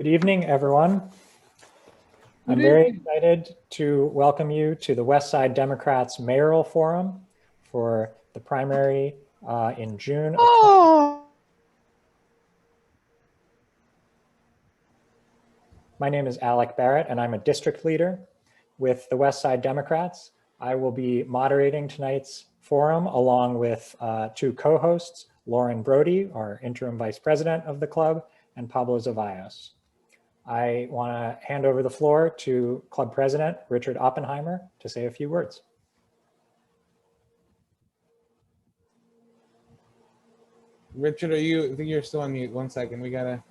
Good evening, everyone. I'm very excited to welcome you to the West Side Democrats Mayoral Forum for the primary in June. My name is Alec Barrett, and I'm a district leader with the West Side Democrats. I will be moderating tonight's forum along with two co-hosts, Lauren Brody, our interim vice president of the club, and Pablo Zavaios. I want to hand over the floor to Club President Richard Oppenheimer to say a few words. Richard, I think you're still on mute. 1 second, we gotta.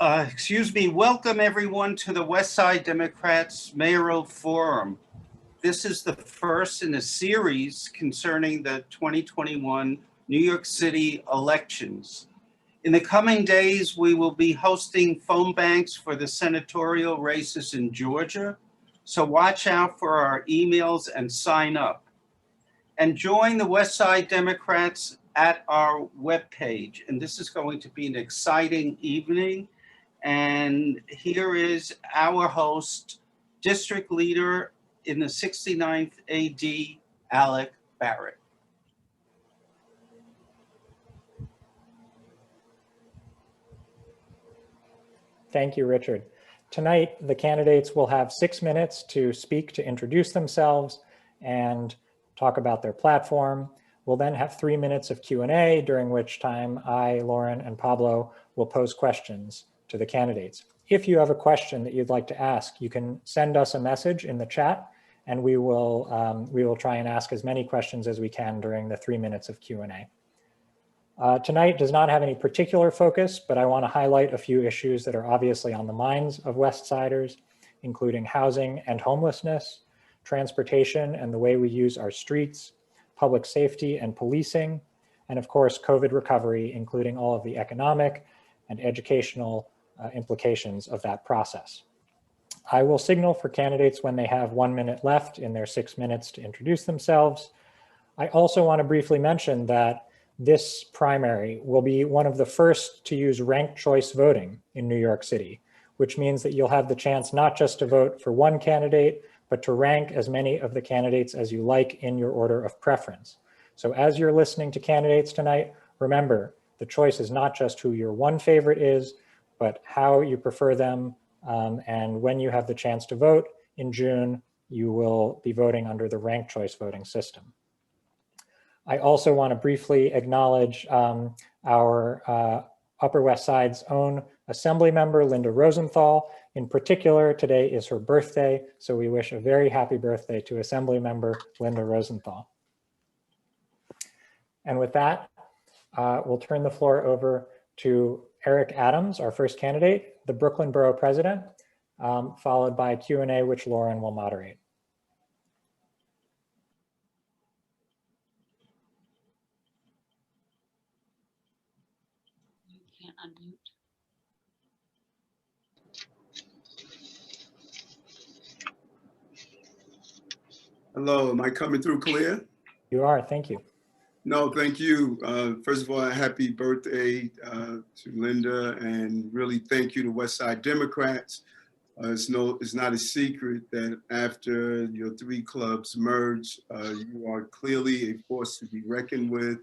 Excuse me, welcome everyone to the West Side Democrats Mayoral Forum. This is the first in a series concerning the 2021 New York City elections. In the coming days, we will be hosting phone banks for the senatorial races in Georgia. So watch out for our emails and sign up. And join the West Side Democrats at our webpage. And this is going to be an exciting evening. And here is our host, District Leader in the 69th AD, Alec Barrett. Thank you, Richard. Tonight, the candidates will have 6 minutes to speak, to introduce themselves and talk about their platform. We'll then have 3 minutes of Q&A, during which time I, Lauren, and Pablo will pose questions to the candidates. If you have a question that you'd like to ask, you can send us a message in the chat, and we will try and ask as many questions as we can during the 3 minutes of Q&A. Tonight does not have any particular focus, but I want to highlight a few issues that are obviously on the minds of West Siders, including housing and homelessness, transportation and the way we use our streets, public safety and policing, and of course, COVID recovery, including all of the economic and educational implications of that process. I will signal for candidates when they have 1 minute left in their 6 minutes to introduce themselves. I also want to briefly mention that this primary will be one of the first to use ranked choice voting in New York City, which means that you'll have the chance not just to vote for one candidate, but to rank as many of the candidates as you like in your order of preference. So as you're listening to candidates tonight, remember, the choice is not just who your one favorite is, but how you prefer them. And when you have the chance to vote in June, you will be voting under the ranked choice voting system. I also want to briefly acknowledge our Upper West Side's own Assembly member, Linda Rosenthal. In particular, today is her birthday, so we wish a very happy birthday to Assembly member Linda Rosenthal. And with that, we'll turn the floor over to Eric Adams, our first candidate, the Brooklyn Borough President, followed by Q&A, which Lauren will moderate. Unmute. Hello, am I coming through clear? You are, thank you. No, thank you. First of all, happy birthday to Linda, and really thank you to West Side Democrats. It's not a secret that after your 3 clubs merge, you are clearly a force to be reckoned with,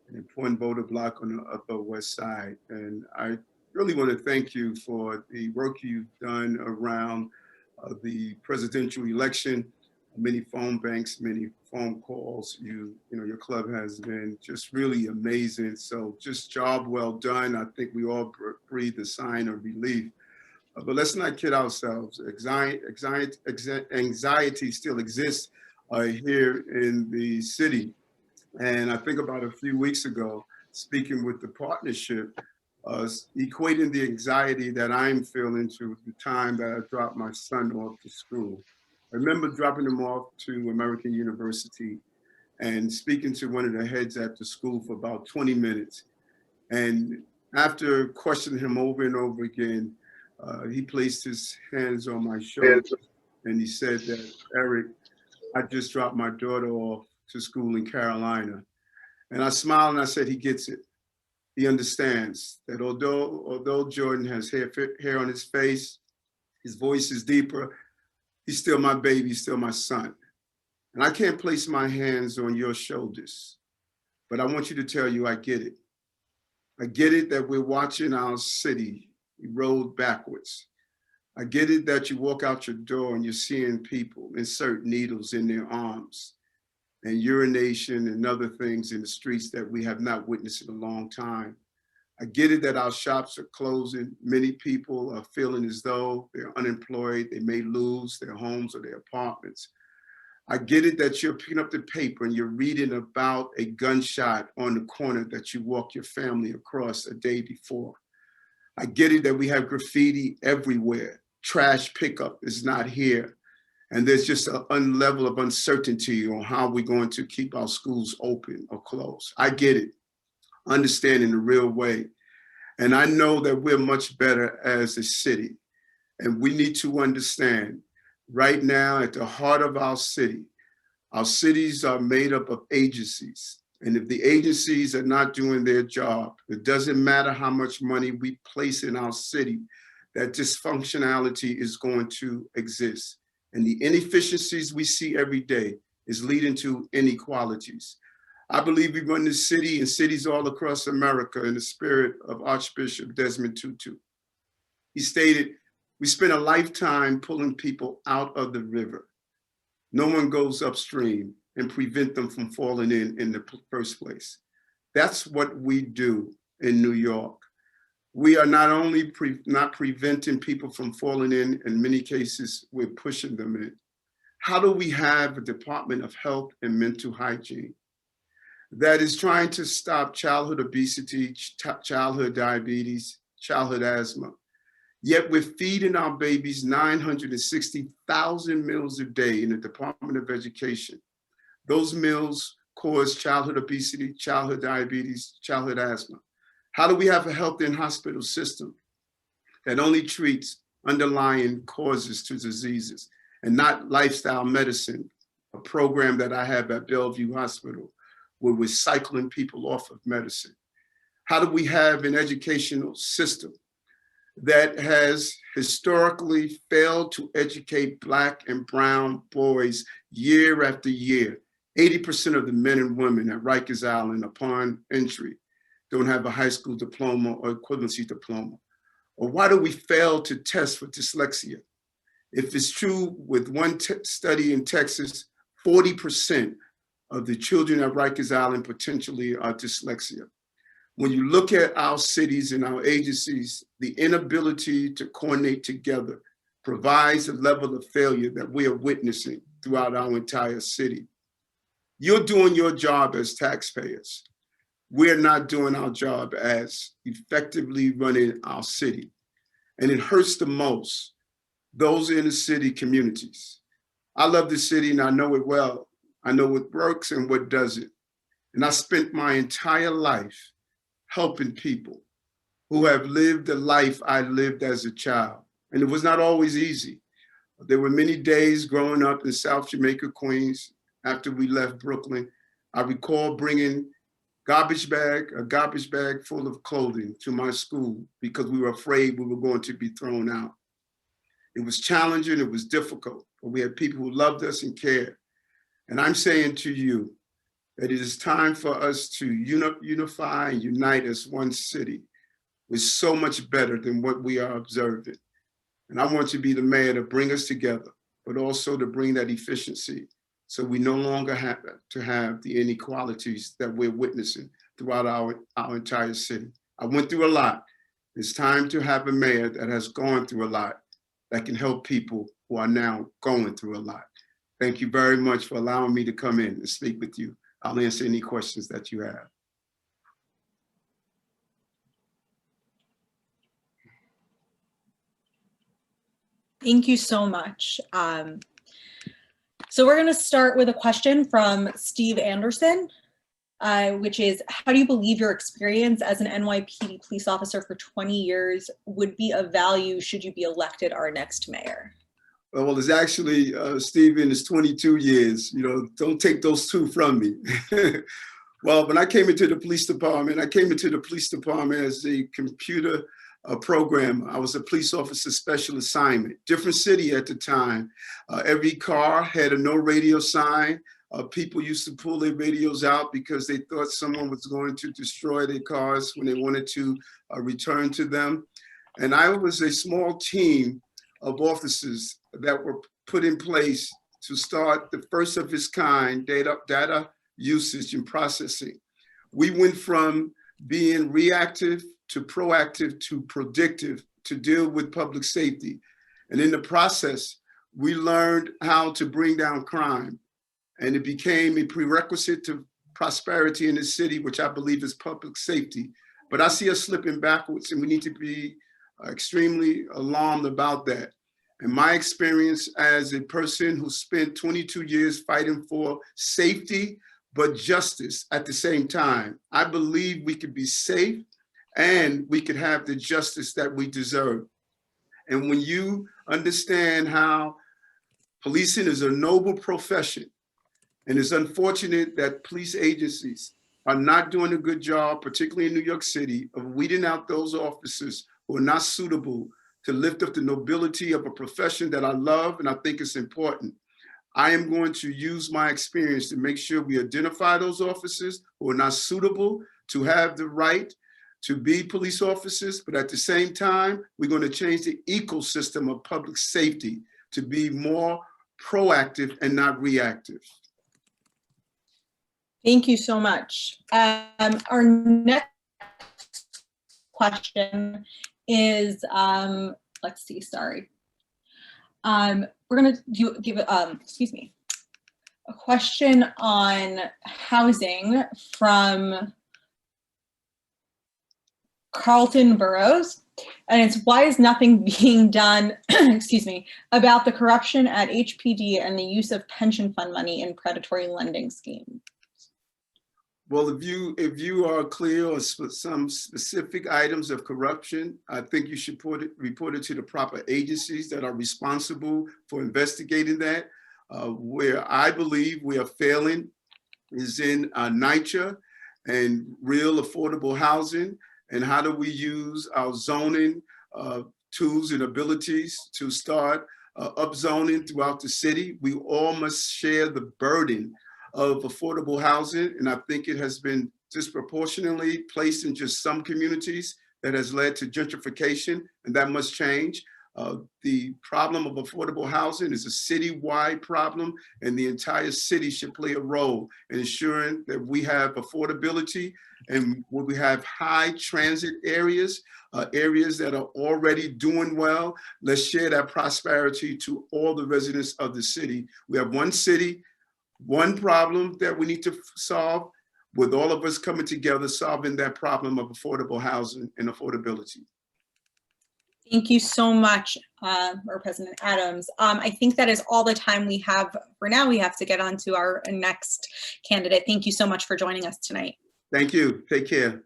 an important voter bloc on the Upper West Side. And I really want to thank you for the work you've done around the presidential election, many phone banks, many phone calls. Your club has been just really amazing. So just job well done. I think we all breathe a sign of relief. But let's not kid ourselves. Anxiety still exists here in the city. And I think about a few weeks ago, speaking with the partnership, equating the anxiety that I'm feeling to the time that I dropped my son off to school. I remember dropping him off to American University and speaking to one of the heads at the school for about 20 minutes. And after questioning him over and over again, he placed his hands on my shoulder and he said that, Eric, I just dropped my daughter off to school in Carolina. And I smiled and I said, he gets it. he understands that although Jordan has hair on his face, his voice is deeper, he's still my baby, he's still my son. And I can't place my hands on your shoulders, but I want you to tell you I get it. I get it that we're watching our city erode backwards. I get it that you walk out your door and you're seeing people insert needles in their arms and urination and other things in the streets that we have not witnessed in a long time. I get it that our shops are closing. Many people are feeling as though they're unemployed. They may lose their homes or their apartments. I get it that you're picking up the paper and you're reading about a gunshot on the corner that you walk your family across a day before. I get it that we have graffiti everywhere. Trash pickup is not here. And there's just a level of uncertainty on how we're going to keep our schools open or closed. I get it, understanding the real way. And I know that we're much better as a city. And we need to understand right now at the heart of our cities are made up of agencies. And if the agencies are not doing their job, it doesn't matter how much money we place in our city, that dysfunctionality is going to exist. And the inefficiencies we see every day is leading to inequalities. I believe we run this city and cities all across America in the spirit of Archbishop Desmond Tutu. He stated, we spend a lifetime pulling people out of the river. No one goes upstream and prevent them from falling in the first place. That's what we do in New York. We are not only not preventing people from falling in many cases, we're pushing them in. How do we have a Department of Health and Mental Hygiene that is trying to stop childhood obesity, childhood diabetes, childhood asthma, yet we're feeding our babies 960,000 meals a day in the Department of Education? Those meals cause childhood obesity, childhood diabetes, childhood asthma. How do we have a health and hospital system that only treats underlying causes to diseases and not lifestyle medicine, a program that I have at Bellevue Hospital where we're cycling people off of medicine? How do we have an educational system that has historically failed to educate Black and brown boys year after year? 80% of the men and women at Rikers Island upon entry don't have a high school diploma or equivalency diploma? Or why do we fail to test for dyslexia? If it's true with one study in Texas, 40% of the children at Rikers Island potentially are dyslexia. When you look at our cities and our agencies, the inability to coordinate together provides a level of failure that we are witnessing throughout our entire city. You're doing your job as taxpayers. We're not doing our job as effectively running our city. And it hurts the most, those in the city communities. I love the city and I know it well. I know what works and what doesn't. And I spent my entire life helping people who have lived the life I lived as a child. And it was not always easy. There were many days growing up in South Jamaica, Queens, after we left Brooklyn. I recall bringing a garbage bag full of clothing to my school because we were afraid we were going to be thrown out. It was challenging, it was difficult, but we had people who loved us and cared. And I'm saying to you that it is time for us to unify and unite as one city. We're so much better than what we are observing. And I want to be the mayor to bring us together, but also to bring that efficiency so we no longer have to have the inequalities that we're witnessing throughout our entire city. I went through a lot. It's time to have a mayor that has gone through a lot that can help people who are now going through a lot. Thank you very much for allowing me to come in and speak with you. I'll answer any questions that you have. Thank you so much. So we're going to start with a question from Steve Anderson, which is, how do you believe your experience as an NYPD police officer for 20 years would be of value should you be elected our next mayor? Well, it's actually, Stephen, it's 22 years. You know, don't take those two from me. Well, when I came into the police department, as a computer program. I was a police officer special assignment, different city at the time. Every car had a no radio sign. People used to pull their radios out because they thought someone was going to destroy their cars when they wanted to return to them. And I was a small team of officers that were put in place to start the first of its kind data usage and processing. We went from being reactive to proactive to predictive to deal with public safety. And in the process, we learned how to bring down crime. And it became a prerequisite to prosperity in the city, which I believe is public safety. But I see us slipping backwards, and we need to be extremely alarmed about that. In my experience as a person who spent 22 years fighting for safety, but justice at the same time, I believe we could be safe and we could have the justice that we deserve. And when you understand how policing is a noble profession, and it's unfortunate that police agencies are not doing a good job, particularly in New York City, of weeding out those officers who are not suitable to lift up the nobility of a profession that I love and I think is important. I am going to use my experience to make sure we identify those officers who are not suitable to have the right to be police officers, but at the same time, we're going to change the ecosystem of public safety to be more proactive and not reactive. Thank you so much. Our next question is, let's see, sorry. We're gonna give a question on housing from Carlton Burrows, and it's why is nothing being done, excuse me, about the corruption at HPD and the use of pension fund money in predatory lending schemes? Well, if you are clear on some specific items of corruption, I think you should report it to the proper agencies that are responsible for investigating that. Where I believe we are failing is in NYCHA and real affordable housing, and how do we use our zoning tools and abilities to start upzoning throughout the city. We all must share the burden of affordable housing, and I think it has been disproportionately placed in just some communities that has led to gentrification, and that must change. The problem of affordable housing is a citywide problem, and the entire city should play a role in ensuring that we have affordability and when we have high transit areas, areas that are already doing well. Let's share that prosperity to all the residents of the city. We have one city, one problem that we need to solve, with all of us coming together, solving that problem of affordable housing and affordability. Thank you so much, President Adams. I think that is all the time we have for now. We have to get on to our next candidate. Thank you so much for joining us tonight. Thank you. Take care.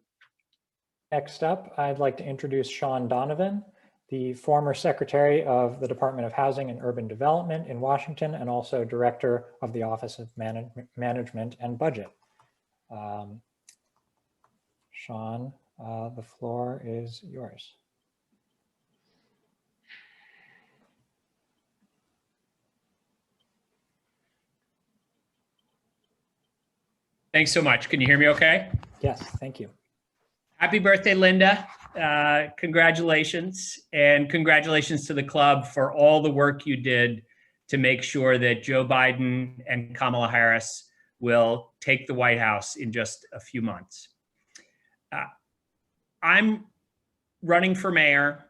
Next up, I'd like to introduce Shaun Donovan, the former Secretary of the Department of Housing and Urban Development in Washington, and also Director of the Office of Management and Budget. Shaun, the floor is yours. Thanks so much. Can you hear me okay? Yes, thank you. Happy birthday, Linda. Congratulations, and congratulations to the club for all the work you did to make sure that Joe Biden and Kamala Harris will take the White House in just a few months. I'm running for mayor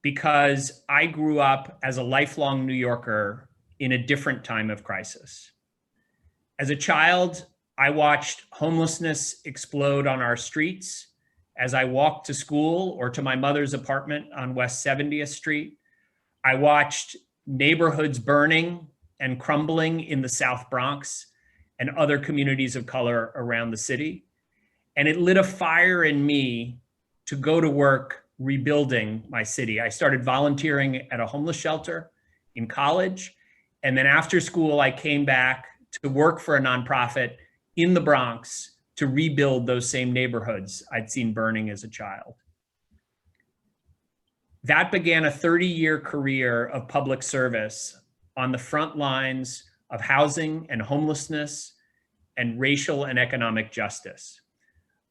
because I grew up as a lifelong New Yorker in a different time of crisis. As a child, I watched homelessness explode on our streets as I walked to school or to my mother's apartment on West 70th Street. I watched neighborhoods burning and crumbling in the South Bronx and other communities of color around the city. And it lit a fire in me to go to work rebuilding my city. I started volunteering at a homeless shelter in college. And then after school, I came back to work for a nonprofit in the Bronx to rebuild those same neighborhoods I'd seen burning as a child. That began a 30-year career of public service on the front lines of housing and homelessness and racial and economic justice.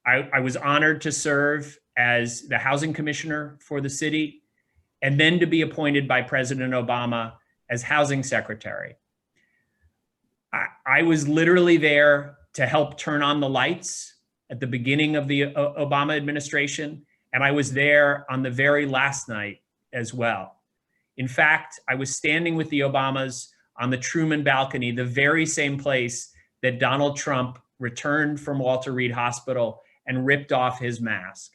I was honored to serve as the housing commissioner for the city, and then to be appointed by President Obama as housing secretary. I was literally there to help turn on the lights at the beginning of the Obama administration, and I was there on the very last night as well. In fact, I was standing with the Obamas on the Truman balcony, the very same place that Donald Trump returned from Walter Reed Hospital and ripped off his mask.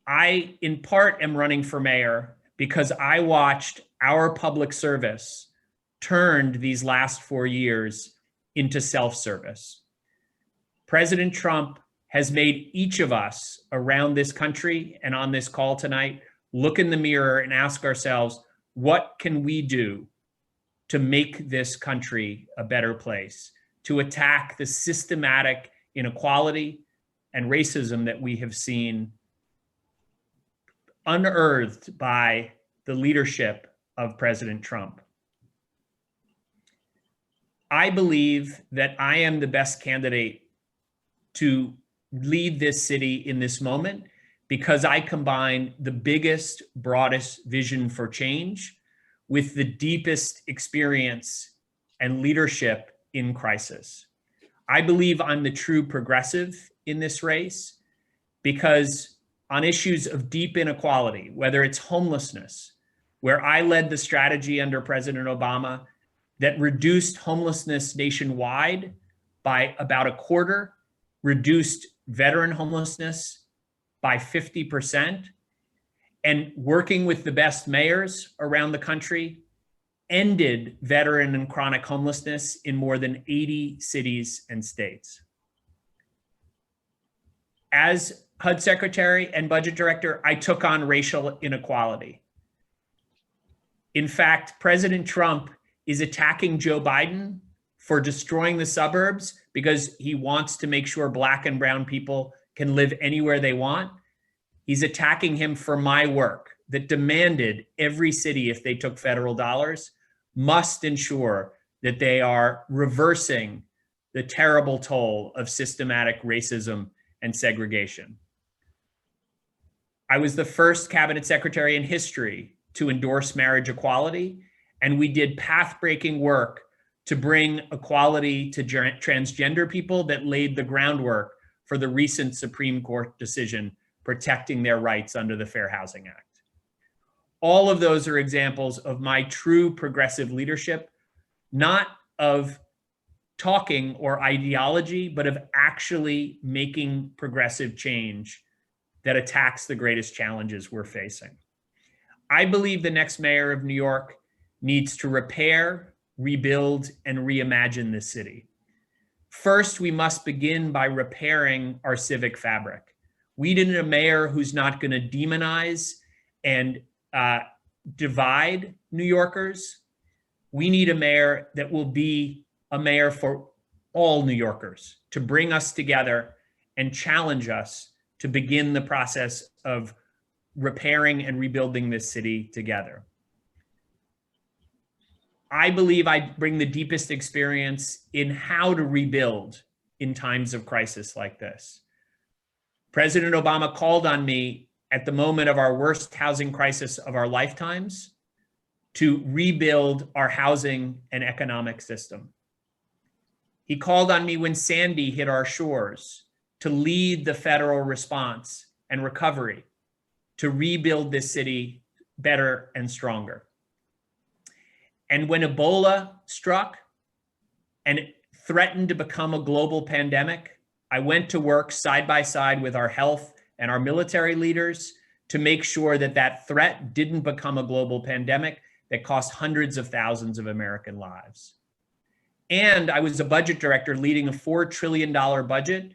I, in part, am running for mayor because I watched our public service turned these last 4 years into self-service. President Trump has made each of us around this country and on this call tonight look in the mirror and ask ourselves, what can we do to make this country a better place, to attack the systematic inequality and racism that we have seen unearthed by the leadership of President Trump? I believe that I am the best candidate to lead this city in this moment because I combine the biggest, broadest vision for change with the deepest experience and leadership in crisis. I believe I'm the true progressive in this race because on issues of deep inequality, whether it's homelessness, where I led the strategy under President Obama that reduced homelessness nationwide by about a quarter, reduced veteran homelessness by 50%, and working with the best mayors around the country, ended veteran and chronic homelessness in more than 80 cities and states. As HUD secretary and budget director, I took on racial inequality. In fact, President Trump is attacking Joe Biden for destroying the suburbs because he wants to make sure Black and brown people can live anywhere they want. He's attacking him for my work that demanded every city, if they took federal dollars, must ensure that they are reversing the terrible toll of systematic racism and segregation. I was the first cabinet secretary in history to endorse marriage equality, and we did path-breaking work to bring equality to transgender people that laid the groundwork for the recent Supreme Court decision protecting their rights under the Fair Housing Act. All of those are examples of my true progressive leadership, not of talking or ideology, but of actually making progressive change that attacks the greatest challenges we're facing. I believe the next mayor of New York needs to repair, rebuild, and reimagine this city. First, we must begin by repairing our civic fabric. We need a mayor who's not going to demonize and divide New Yorkers. We need a mayor that will be a mayor for all New Yorkers, to bring us together and challenge us to begin the process of repairing and rebuilding this city together. I believe I bring the deepest experience in how to rebuild in times of crisis like this. President Obama called on me at the moment of our worst housing crisis of our lifetimes to rebuild our housing and economic system. He called on me when Sandy hit our shores to lead the federal response and recovery to rebuild this city better and stronger. And when Ebola struck and it threatened to become a global pandemic, I went to work side by side with our health and our military leaders to make sure that that threat didn't become a global pandemic that cost hundreds of thousands of American lives. And I was a budget director leading a $4 trillion budget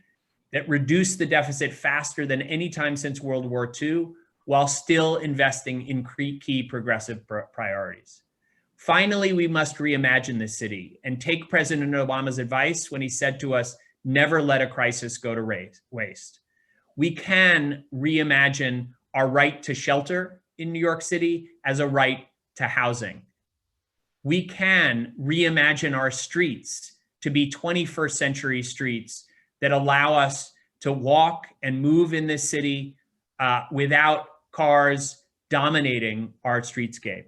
that reduced the deficit faster than any time since World War II, while still investing in key progressive priorities. Finally, we must reimagine the city and take President Obama's advice when he said to us, never let a crisis go to waste. We can reimagine our right to shelter in New York City as a right to housing. We can reimagine our streets to be 21st century streets that allow us to walk and move in this city without cars dominating our streetscape.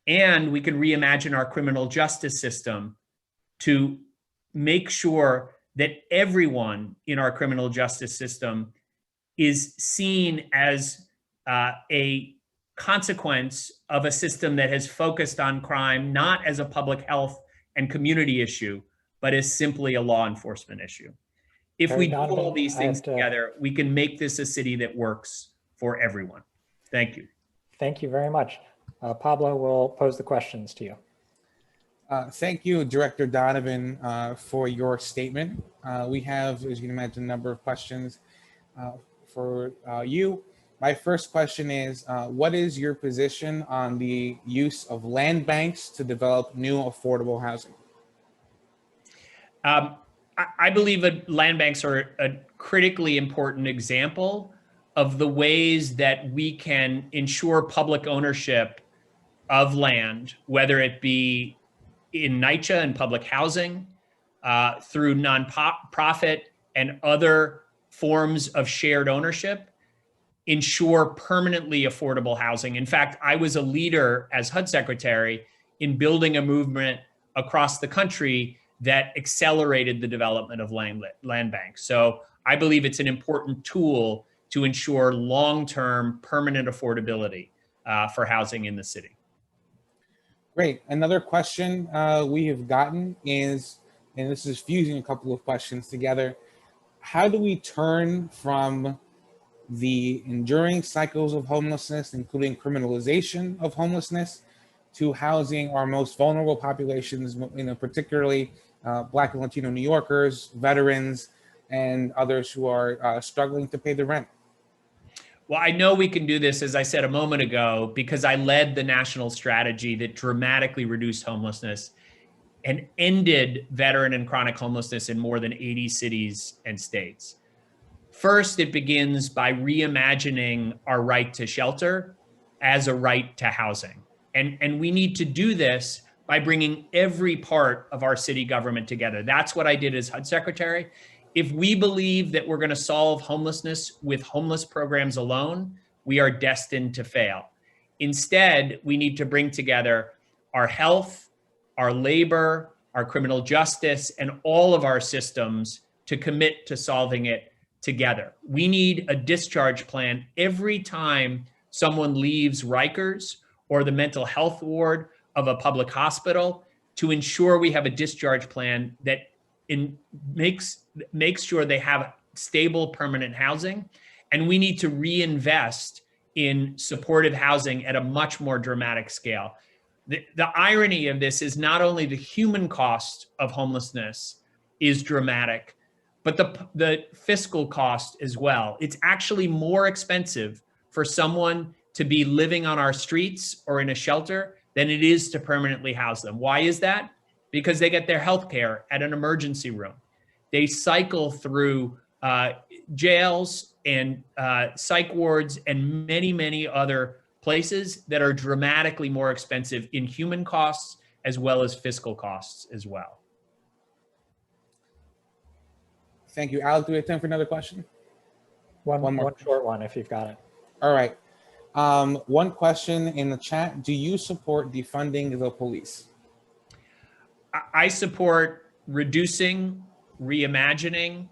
And we can reimagine our criminal justice system to make sure that everyone in our criminal justice system is seen as a consequence of a system that has focused on crime, not as a public health and community issue, but as simply a law enforcement issue. If we do all these things together, we can make this a city that works for everyone. Thank you. Thank you very much. Pablo will pose the questions to you. Thank you, Director Donovan, for your statement. We have, as you can imagine, a number of questions for you. My first question is, what is your position on the use of land banks to develop new affordable housing? I believe that land banks are a critically important example of the ways that we can ensure public ownership of land, whether it be in NYCHA and public housing, through nonprofit and other forms of shared ownership, ensure permanently affordable housing. In fact, I was a leader as HUD secretary in building a movement across the country that accelerated the development of land banks. So I believe it's an important tool to ensure long-term permanent affordability for housing in the city. Great. Another question we have gotten is, and this is fusing a couple of questions together, how do we turn from the enduring cycles of homelessness, including criminalization of homelessness, to housing our most vulnerable populations, particularly Black and Latino New Yorkers, veterans, and others who are struggling to pay the rent? Well, I know we can do this, as I said a moment ago, because I led the national strategy that dramatically reduced homelessness and ended veteran and chronic homelessness in more than 80 cities and states. First, it begins by reimagining our right to shelter as a right to housing. And we need to do this by bringing every part of our city government together. That's what I did as HUD secretary. If we believe that we're going to solve homelessness with homeless programs alone, we are destined to fail. Instead, we need to bring together our health, our labor, our criminal justice, and all of our systems to commit to solving it together. We need a discharge plan every time someone leaves Rikers or the mental health ward of a public hospital, to ensure we have a discharge plan that makes sure they have stable, permanent housing. And we need to reinvest in supportive housing at a much more dramatic scale. The irony of this is not only the human cost of homelessness is dramatic, but the fiscal cost as well. It's actually more expensive for someone to be living on our streets or in a shelter than it is to permanently house them. Why is that? Because they get their health care at an emergency room. They cycle through jails and psych wards and many, many other places that are dramatically more expensive in human costs as well as fiscal costs as well. Thank you. Alec, do we have time for another question? One short one, if you've got it. All right. One question in the chat. Do you support defunding the police? I support reducing, reimagining,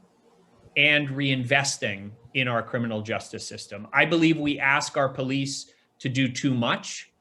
and reinvesting in our criminal justice system. I believe we ask our police to do too much.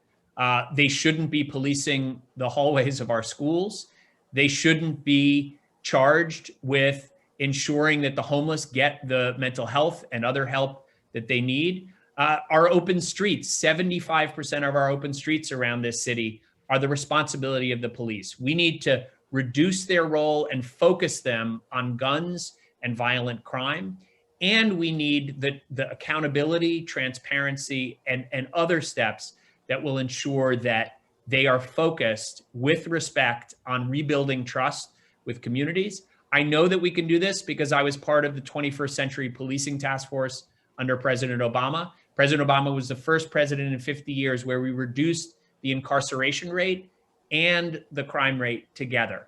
They shouldn't be policing the hallways of our schools. They shouldn't be charged with ensuring that the homeless get the mental health and other help that they need. Our open streets, 75% of our open streets around this city are the responsibility of the police. We need to reduce their role and focus them on guns and violent crime. And we need the accountability, transparency, and other steps that will ensure that they are focused with respect on rebuilding trust with communities. I know that we can do this because I was part of the 21st Century Policing Task Force under President Obama. President Obama was the first president in 50 years where we reduced the incarceration rate and the crime rate together.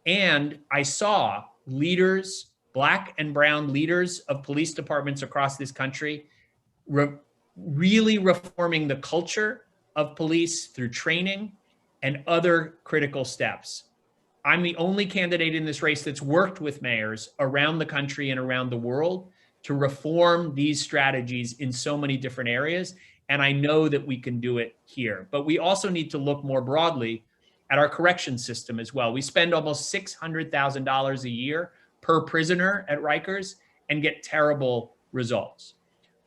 And I saw leaders, Black and brown leaders of police departments across this country, really reforming the culture of police through training and other critical steps. I'm the only candidate in this race that's worked with mayors around the country and around the world to reform these strategies in so many different areas. And I know that we can do it here. But we also need to look more broadly at our correction system as well. We spend almost $600,000 a year per prisoner at Rikers and get terrible results.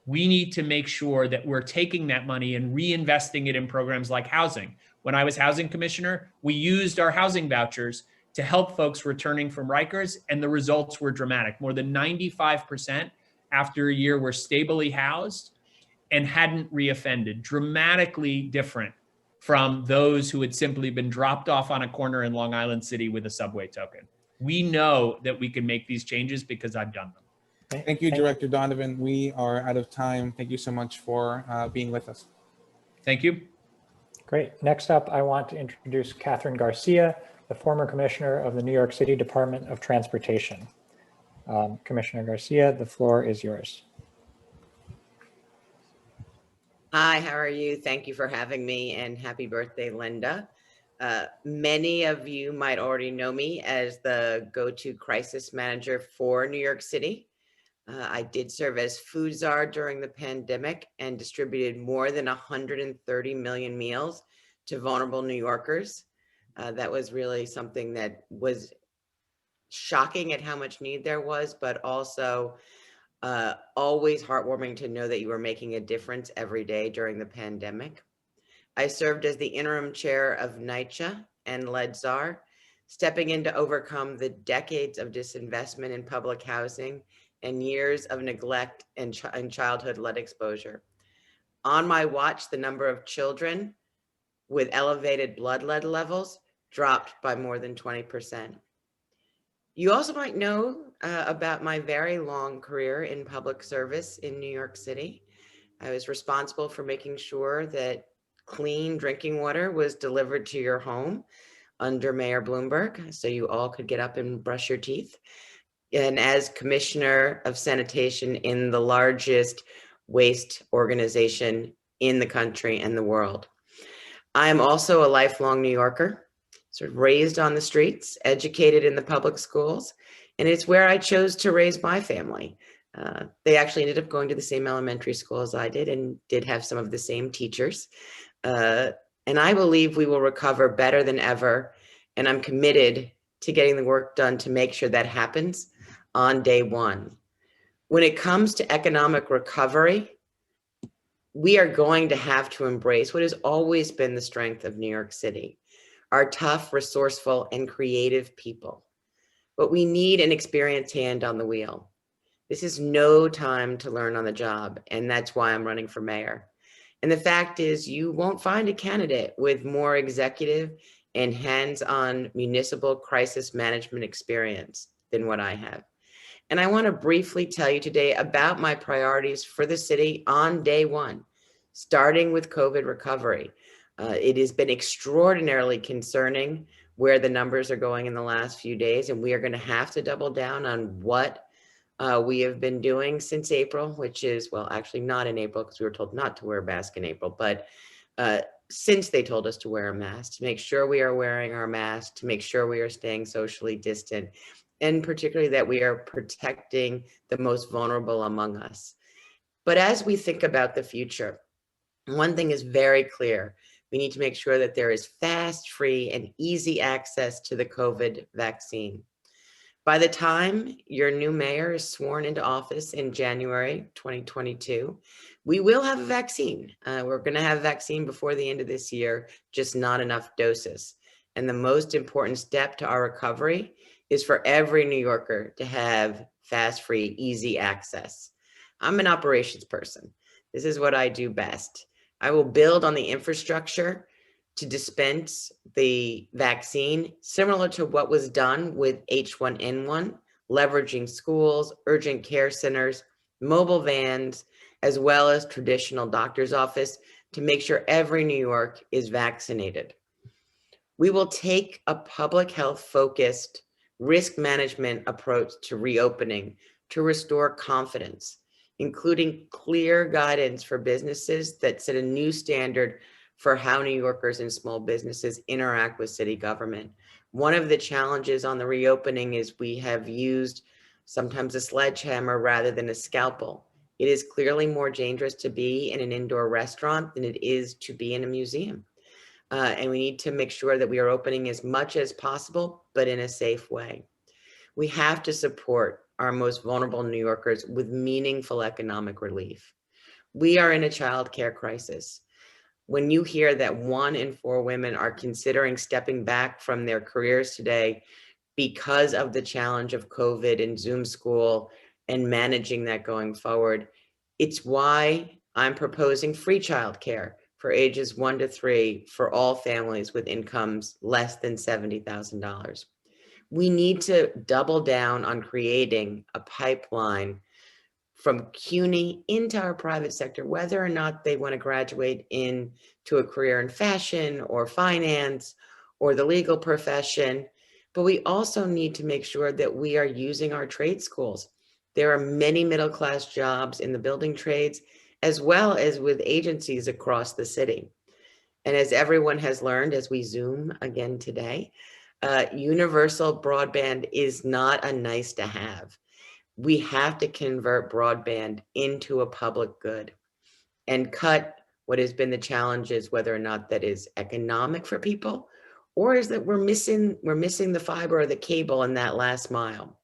We need to make sure that we're taking that money and reinvesting it in programs like housing. When I was housing commissioner, we used our housing vouchers to help folks returning from Rikers, and the results were dramatic. More than 95% after a year were stably housed and hadn't reoffended, dramatically different from those who had simply been dropped off on a corner in Long Island City with a subway token. We know that we can make these changes because I've done them. Thank you, Director Donovan. We are out of time. Thank you so much for being with us. Thank you. Great. Next up, I want to introduce Kathryn Garcia, the former commissioner of the New York City Department of Transportation. Commissioner Garcia, the floor is yours. Hi, how are you? Thank you for having me, and happy birthday, Linda. Many of you might already know me as the go-to crisis manager for New York City. I did serve as food czar during the pandemic and distributed more than 130 million meals to vulnerable New Yorkers. That was really something that was shocking at how much need there was, but also always heartwarming to know that you were making a difference every day during the pandemic. I served as the interim chair of NYCHA and led czar, stepping in to overcome the decades of disinvestment in public housing and years of neglect and childhood lead exposure. On my watch, the number of children with elevated blood lead levels dropped by more than 20%. You also might know about my very long career in public service in New York City. I was responsible for making sure that clean drinking water was delivered to your home under Mayor Bloomberg, so you all could get up and brush your teeth. And as commissioner of sanitation in the largest waste organization in the country and the world. I am also a lifelong New Yorker, sort of raised on the streets, educated in the public schools, and it's where I chose to raise my family. They actually ended up going to the same elementary school as I did and did have some of the same teachers. And I believe we will recover better than ever, and I'm committed to getting the work done to make sure that happens on day one. When it comes to economic recovery, we are going to have to embrace what has always been the strength of New York City, our tough, resourceful, and creative people. But we need an experienced hand on the wheel. This is no time to learn on the job, and that's why I'm running for mayor. And the fact is, you won't find a candidate with more executive and hands-on municipal crisis management experience than what I have. And I want to briefly tell you today about my priorities for the city on day one, starting with COVID recovery. It has been extraordinarily concerning where the numbers are going in the last few days, and we are going to have to double down on what we have been doing since April, which is, well, actually not in April because we were told not to wear a mask in April, but since they told us to wear a mask, to make sure we are wearing our mask, to make sure we are staying socially distant, and particularly that we are protecting the most vulnerable among us. But as we think about the future, one thing is very clear. We need to make sure that there is fast, free, and easy access to the COVID vaccine. By the time your new mayor is sworn into office in January 2022, we will have a vaccine. We're going to have a vaccine before the end of this year, just not enough doses. And the most important step to our recovery is for every New Yorker to have fast, free, easy access. I'm an operations person. This is what I do best. I will build on the infrastructure to dispense the vaccine, similar to what was done with H1N1, leveraging schools, urgent care centers, mobile vans, as well as traditional doctor's office to make sure every New York is vaccinated. We will take a public health focused risk management approach to reopening to restore confidence, including clear guidance for businesses that set a new standard for how New Yorkers and small businesses interact with city government. One of the challenges on the reopening is we have used sometimes a sledgehammer rather than a scalpel. It is clearly more dangerous to be in an indoor restaurant than it is to be in a museum. And we need to make sure that we are opening as much as possible, but in a safe way. We have to support our most vulnerable New Yorkers with meaningful economic relief. We are in a childcare crisis. When you hear that 1 in 4 women are considering stepping back from their careers today because of the challenge of COVID and Zoom school and managing that going forward, it's why I'm proposing free childcare for ages 1 to 3 for all families with incomes less than $70,000. We need to double down on creating a pipeline from CUNY into our private sector, whether or not they want to graduate into a career in fashion or finance or the legal profession. But we also need to make sure that we are using our trade schools. There are many middle-class jobs in the building trades, as well as with agencies across the city. And as everyone has learned, as we Zoom again today, universal broadband is not a nice to have. We have to convert broadband into a public good and cut what has been the challenges, whether or not that is economic for people, or is that we're missing the fiber or the cable in that last mile.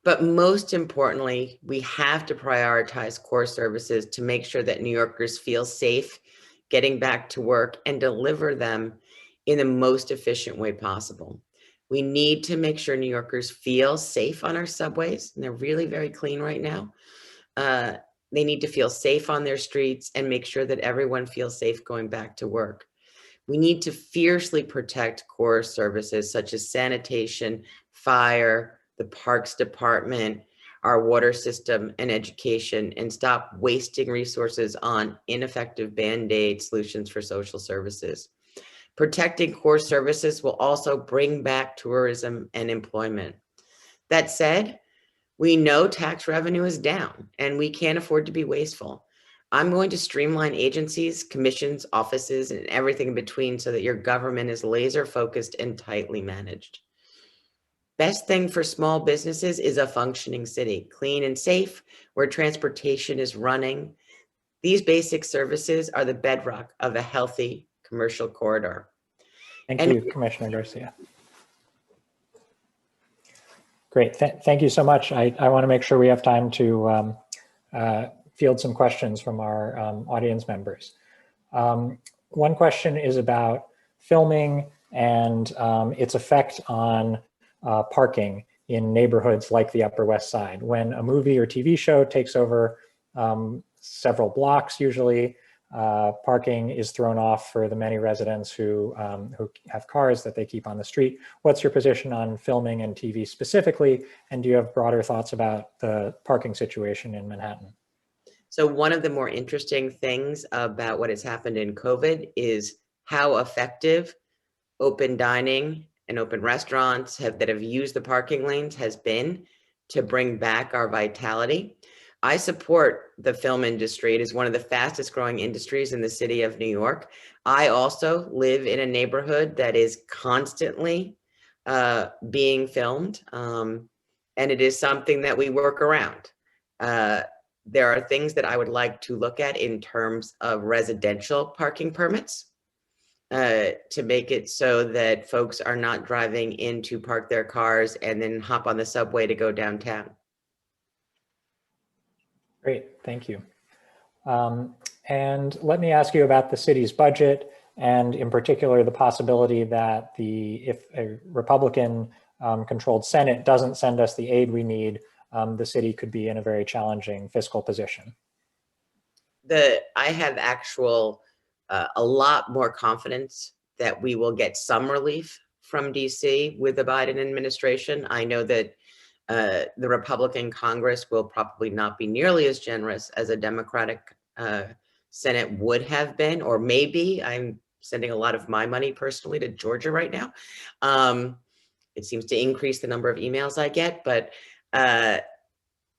But most importantly, we have to prioritize core services to make sure that New Yorkers feel safe getting back to work and deliver them in the most efficient way possible. We need to make sure New Yorkers feel safe on our subways, and they're really very clean right now. They need to feel safe on their streets and make sure that everyone feels safe going back to work. We need to fiercely protect core services such as sanitation, fire, the parks department, our water system, and education, and stop wasting resources on ineffective Band-Aid solutions for social services. Protecting core services will also bring back tourism and employment. That said, we know tax revenue is down and we can't afford to be wasteful. I'm going to streamline agencies, commissions, offices, and everything in between so that your government is laser focused and tightly managed. Best thing for small businesses is a functioning city, clean and safe, where transportation is running. These basic services are the bedrock of a healthy commercial corridor. Thank you, Commissioner Garcia. Great, thank you so much. I want to make sure we have time to field some questions from our audience members. One question is about filming and its effect on parking in neighborhoods like the Upper West Side. When a movie or TV show takes over several blocks, usually, parking is thrown off for the many residents who have cars that they keep on the street. What's your position on filming and TV specifically? And do you have broader thoughts about the parking situation in Manhattan? So one of the more interesting things about what has happened in COVID is how effective open dining and open restaurants that have used the parking lanes has been to bring back our vitality. I support the film industry. It is one of the fastest growing industries in the city of New York. I also live in a neighborhood that is constantly being filmed, and it is something that we work around. There are things that I would like to look at in terms of residential parking permits to make it so that folks are not driving in to park their cars and then hop on the subway to go downtown. Great, thank you. And let me ask you about the city's budget, and in particular, the possibility that if a Republican controlled Senate doesn't send us the aid we need, the city could be in a very challenging fiscal position. I have actual a lot more confidence that we will get some relief from DC with the Biden administration. I know that the Republican Congress will probably not be nearly as generous as a Democratic Senate would have been, or maybe I'm sending a lot of my money personally to Georgia right now. It seems to increase the number of emails I get, but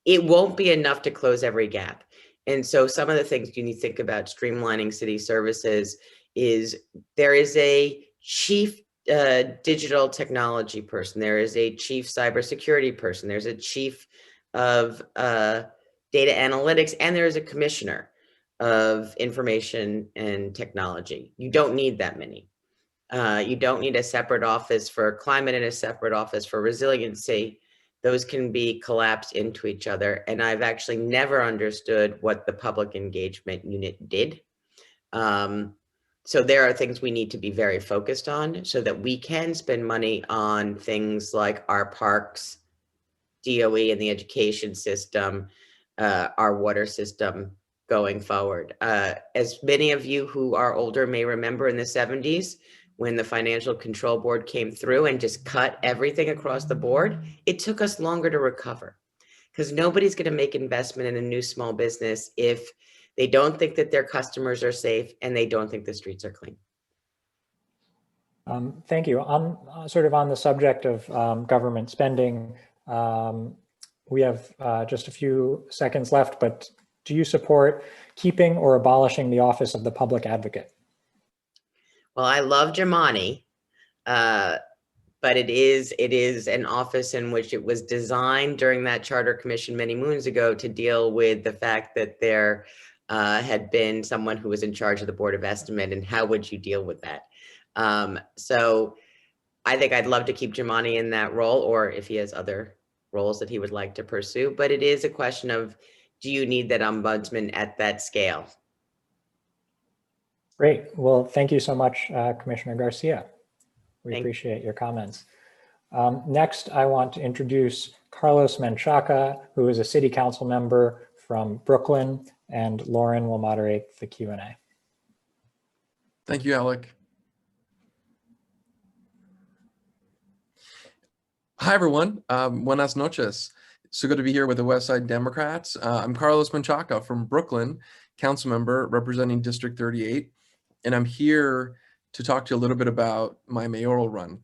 it won't be enough to close every gap. And so some of the things you need to think about streamlining city services is there is a chief digital technology person, there is a chief cybersecurity person, there's a chief of data analytics, and there is a commissioner of information and technology. You don't need that many. You don't need a separate office for climate and a separate office for resiliency. Those can be collapsed into each other. And I've actually never understood what the public engagement unit did. So there are things we need to be very focused on so that we can spend money on things like our parks, DOE and the education system, our water system going forward. As many of you who are older may remember, in the 70s, when the Financial Control Board came through and just cut everything across the board, it took us longer to recover, because nobody's going to make investment in a new small business if they don't think that their customers are safe and they don't think the streets are clean. Thank you. On sort of on the subject of government spending, we have just a few seconds left, but do you support keeping or abolishing the office of the public advocate? Well, I love Germani, but it is an office in which it was designed during that charter commission many moons ago to deal with the fact that there had been someone who was in charge of the Board of Estimate, and how would you deal with that? So I think I'd love to keep Germani in that role, or if he has other roles that he would like to pursue, but it is a question of, do you need that ombudsman at that scale? Great. Well, thank you so much, Commissioner Garcia. We appreciate your comments. Next, I want to introduce Carlos Menchaca, who is a city council member from Brooklyn, and Lauren will moderate the Q&A. Thank you, Alec. Hi, everyone. Buenas noches. So good to be here with the West Side Democrats. I'm Carlos Menchaca from Brooklyn, council member representing District 38. And I'm here to talk to you a little bit about my mayoral run.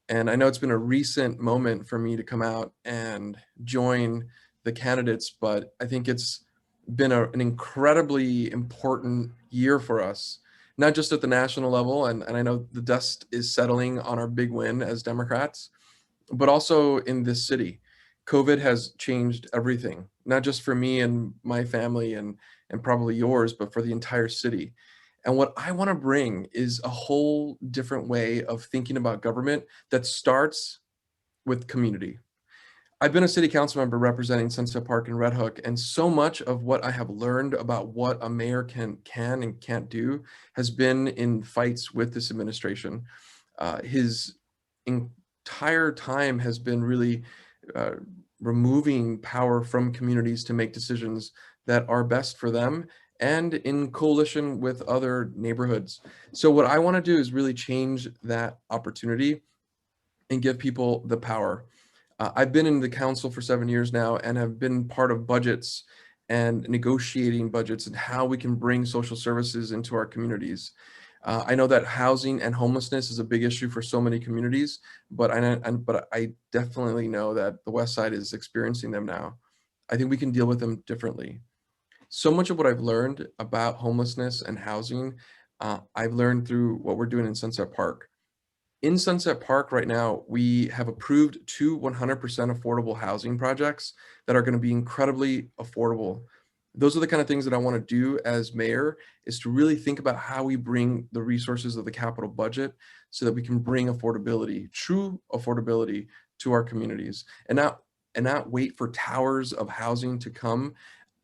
And I know it's been a recent moment for me to come out and join the candidates, but I think it's been an incredibly important year for us, not just at the national level, and I know the dust is settling on our big win as Democrats, but also in this city. COVID has changed everything, not just for me and my family and probably yours, but for the entire city. And what I want to bring is a whole different way of thinking about government that starts with community. I've been a city council member representing Sunset Park and Red Hook, and so much of what I have learned about what a mayor can and can't do has been in fights with this administration. His entire time has been really removing power from communities to make decisions that are best for them, and in coalition with other neighborhoods. So what I want to do is really change that opportunity and give people the power. I've been in the council for 7 years now and have been part of budgets and negotiating budgets and how we can bring social services into our communities. I know that housing and homelessness is a big issue for so many communities, but I definitely know that the West Side is experiencing them now. I think we can deal with them differently. So much of what I've learned about homelessness and housing, I've learned through what we're doing in Sunset Park. In Sunset Park right now, we have approved 2 100% affordable housing projects that are going to be incredibly affordable. Those are the kind of things that I want to do as mayor, is to really think about how we bring the resources of the capital budget so that we can bring affordability, true affordability, to our communities, and not wait for towers of housing to come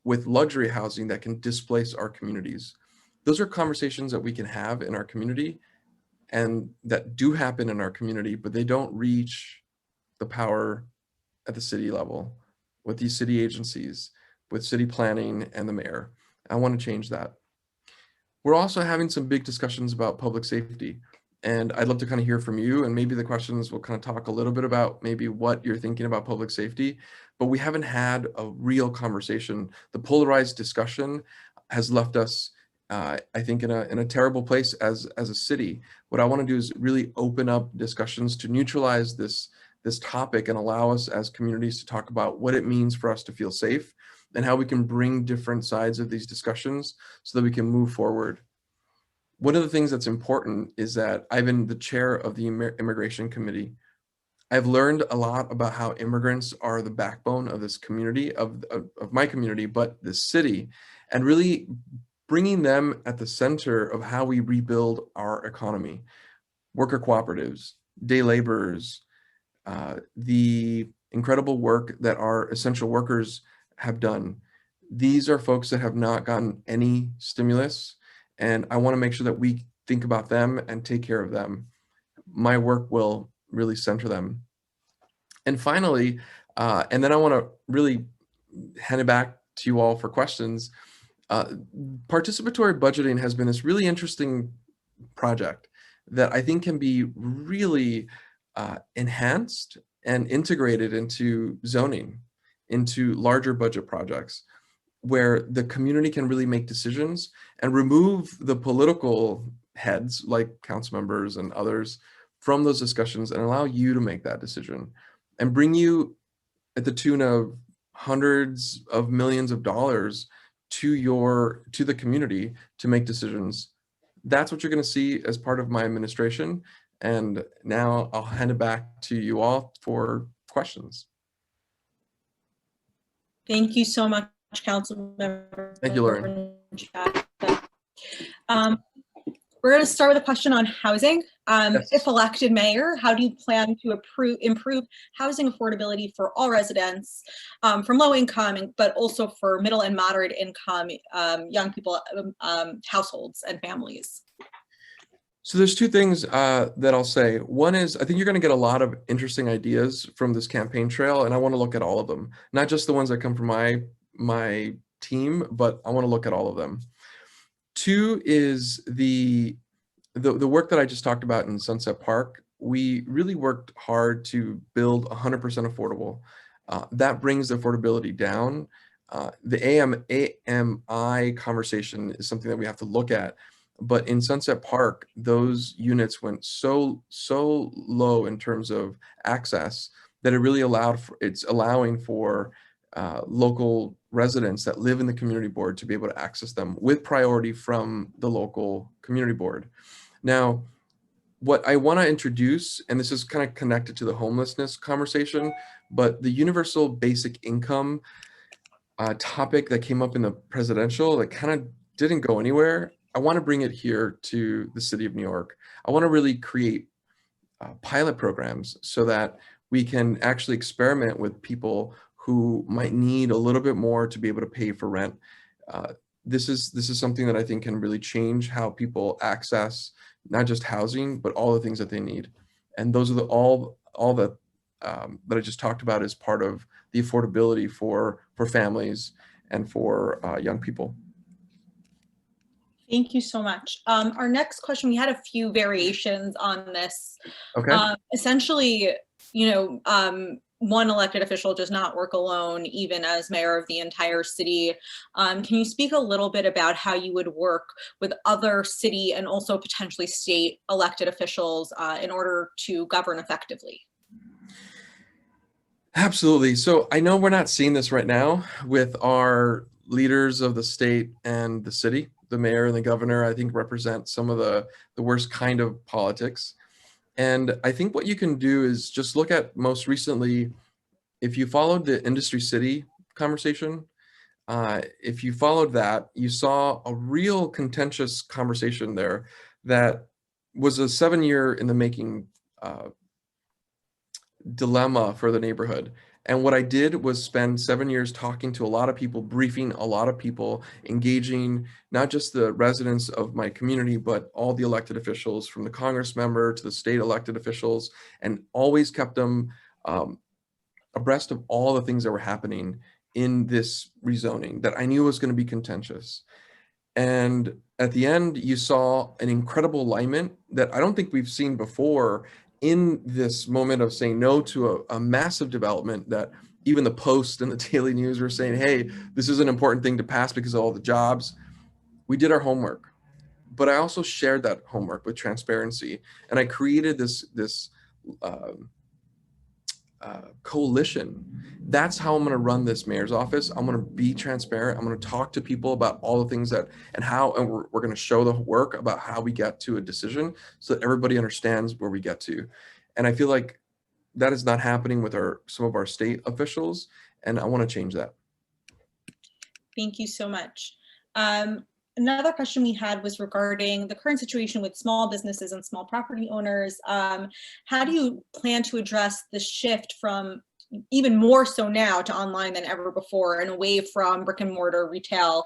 with luxury housing that can displace our communities. Those are conversations that we can have in our community and that do happen in our community, but they don't reach the power at the city level with these city agencies, with city planning and the mayor. I want to change that. we're also having some big discussions about public safety. And I'd love to kind of hear from you, and maybe the questions will kind of talk a little bit about maybe what you're thinking about public safety, but we haven't had a real conversation. The polarized discussion has left us, I think, in a terrible place as a city. What I want to do is really open up discussions to neutralize this topic and allow us as communities to talk about what it means for us to feel safe and how we can bring different sides of these discussions so that we can move forward. One of the things that's important is that I've been the chair of the Immigration Committee. I've learned a lot about how immigrants are the backbone of this community, of my community, but this city, and really bringing them at the center of how we rebuild our economy. Worker cooperatives, day laborers, the incredible work that our essential workers have done. These are folks that have not gotten any stimulus, and I want to make sure that we think about them and take care of them. My work will really center them. And finally, and then I want to really hand it back to you all for questions. Participatory budgeting has been this really interesting project that I think can be really enhanced and integrated into zoning, into larger budget projects, where the community can really make decisions and remove the political heads like council members and others from those discussions and allow you to make that decision and bring you at the tune of hundreds of millions of dollars to the community to make decisions. That's what you're going to see as part of my administration. And now I'll hand it back to you all for questions. Thank you so much, Councilmember. Thank you, Loree. We're going to start with a question on housing. Yes. If elected mayor, how do you plan to improve housing affordability for all residents from low income, but also for middle and moderate income young people, households and families? So there's two things that I'll say. One is, I think you're going to get a lot of interesting ideas from this campaign trail, and I want to look at all of them, not just the ones that come from my team, but I want to look at all of them. Two is the work that I just talked about in Sunset Park. We really worked hard to build 100% affordable. That brings the affordability down. The AMI conversation is something that we have to look at. But in Sunset Park, those units went so low in terms of access that it really it's allowing for local residents that live in the community board to be able to access them with priority from the local community board. Now, what I want to introduce, and this is kind of connected to the homelessness conversation, but the universal basic income topic that came up in the presidential that kind of didn't go anywhere. I want to bring it here to the city of New York. I want to really create pilot programs so that we can actually experiment with people who might need a little bit more to be able to pay for rent. This is something that I think can really change how people access not just housing, but all the things that they need. And those are all that I just talked about as part of the affordability for families and for young people. Thank you so much. Our next question, we had a few variations on this. Okay. Essentially, one elected official does not work alone, even as mayor of the entire city. Can you speak a little bit about how you would work with other city and also potentially state elected officials in order to govern effectively? Absolutely. So I know we're not seeing this right now with our leaders of the state and the city. The mayor and the governor, I think, represent some of the worst kind of politics. And I think what you can do is just look at most recently, if you followed the industry city conversation, if you followed that, you saw a real contentious conversation there that was a 7-year in the making dilemma for the neighborhood. And what I did was spend 7 years talking to a lot of people, briefing a lot of people, engaging not just the residents of my community, but all the elected officials, from the Congress member to the state elected officials, and always kept them abreast of all the things that were happening in this rezoning that I knew was going to be contentious. And at the end, you saw an incredible alignment that I don't think we've seen before in this moment of saying no to a massive development that even the Post and the Daily News were saying, hey, this is an important thing to pass because of all the jobs. We did our homework, but I also shared that homework with transparency. And I created this coalition. That's how I'm going to run this mayor's office. I'm going to be transparent. I'm going to talk to people about all the things that and we're going to show the work about how we get to a decision so that everybody understands where we get to. And I feel like that is not happening with some of our state officials, and I want to change that. Thank you so much. Another question we had was regarding the current situation with small businesses and small property owners. How do you plan to address the shift from even more so now to online than ever before and away from brick and mortar retail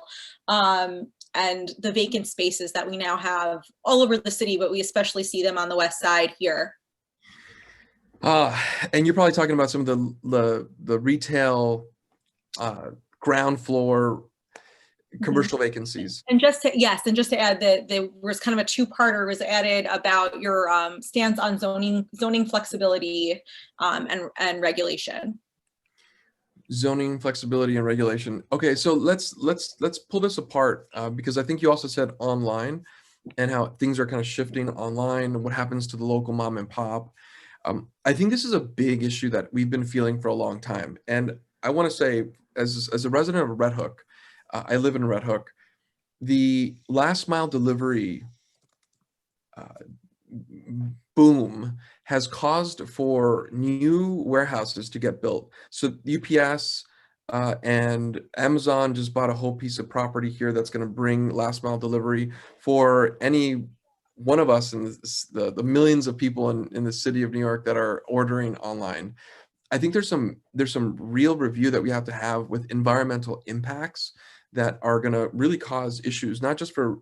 and the vacant spaces that we now have all over the city, but we especially see them on the west side here? And you're probably talking about some of the retail ground floor commercial vacancies. And just to add that there was kind of a two-parter was added about your stance on zoning flexibility and regulation. Zoning flexibility and regulation. Okay, so let's pull this apart because I think you also said online and how things are kind of shifting online and what happens to the local mom and pop. I think this is a big issue that we've been feeling for a long time. And I want to say, as a resident of Red Hook, I live in Red Hook, the last mile delivery boom has caused for new warehouses to get built. So UPS and Amazon just bought a whole piece of property here that's going to bring last mile delivery for any one of us and the millions of people in the city of New York that are ordering online. I think there's some real review that we have to have with environmental impacts that are going to really cause issues, not just for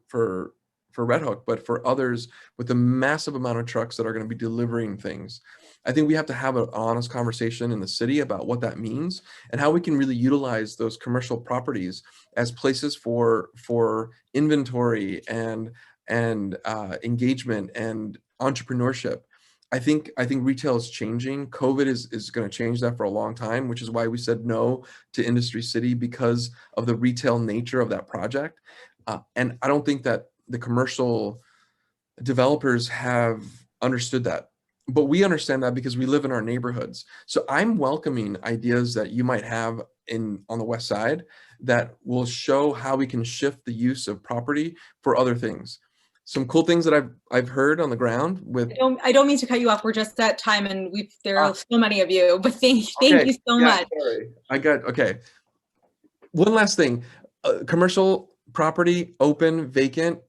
Red Hook, but for others with the massive amount of trucks that are going to be delivering things. I think we have to have an honest conversation in the city about what that means and how we can really utilize those commercial properties as places for inventory and engagement and entrepreneurship. I think retail is changing. COVID is going to change that for a long time, which is why we said no to Industry City because of the retail nature of that project. And I don't think that the commercial developers have understood that. But we understand that because we live in our neighborhoods. So I'm welcoming ideas that you might have on the west side that will show how we can shift the use of property for other things. Some cool things that I've heard on the ground with. I don't mean to cut you off. We're just at time, and there are so many of you. But thank you so much. Sorry. Okay. One last thing: commercial property, open, vacant,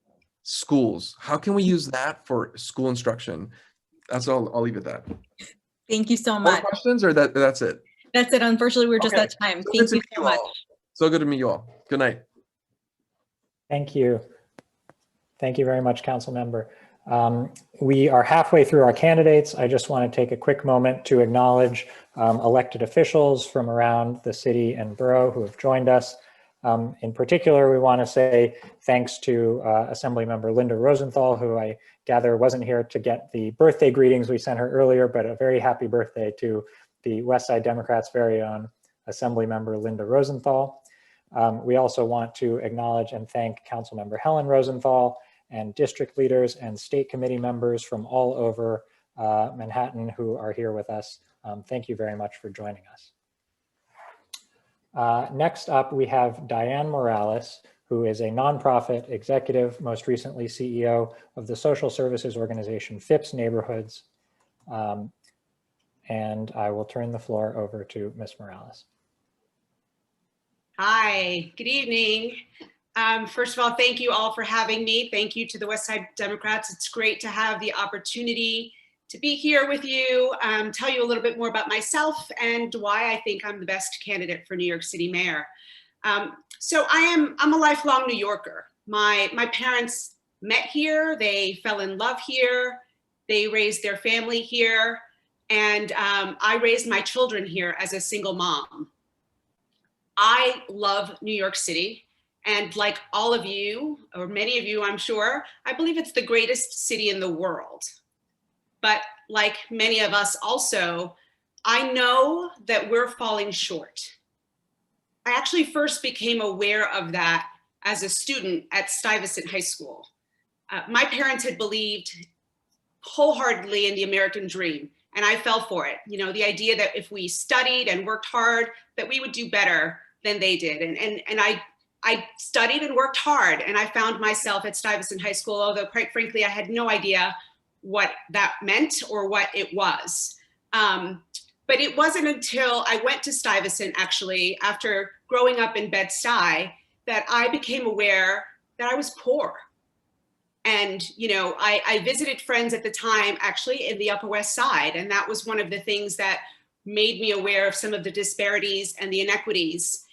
schools. How can we use that for school instruction? That's all. I'll leave it at that. Thank you so much. More questions, or that's it? That's it. Unfortunately, we're just at time. So thank you so much. So good to meet you all. Good night. Thank you. Thank you very much, Council Member. We are halfway through our candidates. I just want to take a quick moment to acknowledge elected officials from around the city and borough who have joined us. In particular, we want to say thanks to Assemblymember Linda Rosenthal, who I gather wasn't here to get the birthday greetings we sent her earlier, but a very happy birthday to the West Side Democrats' very own Assemblymember Linda Rosenthal. We also want to acknowledge and thank Councilmember Helen Rosenthal and district leaders and state committee members from all over Manhattan who are here with us. Thank you very much for joining us. Next up, we have Dianne Morales, who is a nonprofit executive, most recently CEO of the social services organization Phipps Neighborhoods. And I will turn the floor over to Ms. Morales. Hi, good evening. First of all, thank you all for having me. Thank you to the West Side Democrats. It's great to have the opportunity to be here with you, tell you a little bit more about myself and why I think I'm the best candidate for New York City mayor. So I'm a lifelong New Yorker. My parents met here, they fell in love here, they raised their family here, and I raised my children here as a single mom. I love New York City. And like all of you, or many of you, I'm sure, I believe it's the greatest city in the world. But like many of us also, I know that we're falling short. I actually first became aware of that as a student at Stuyvesant High School. My parents had believed wholeheartedly in the American dream, and I fell for it. You know, the idea that if we studied and worked hard, that we would do better than they did. And I studied and worked hard, and I found myself at Stuyvesant High School, although quite frankly, I had no idea what that meant or what it was. But it wasn't until I went to Stuyvesant, actually, after growing up in Bed-Stuy, that I became aware that I was poor. And, you know, I visited friends at the time, actually, in the Upper West Side. And that was one of the things that made me aware of some of the disparities and the inequities.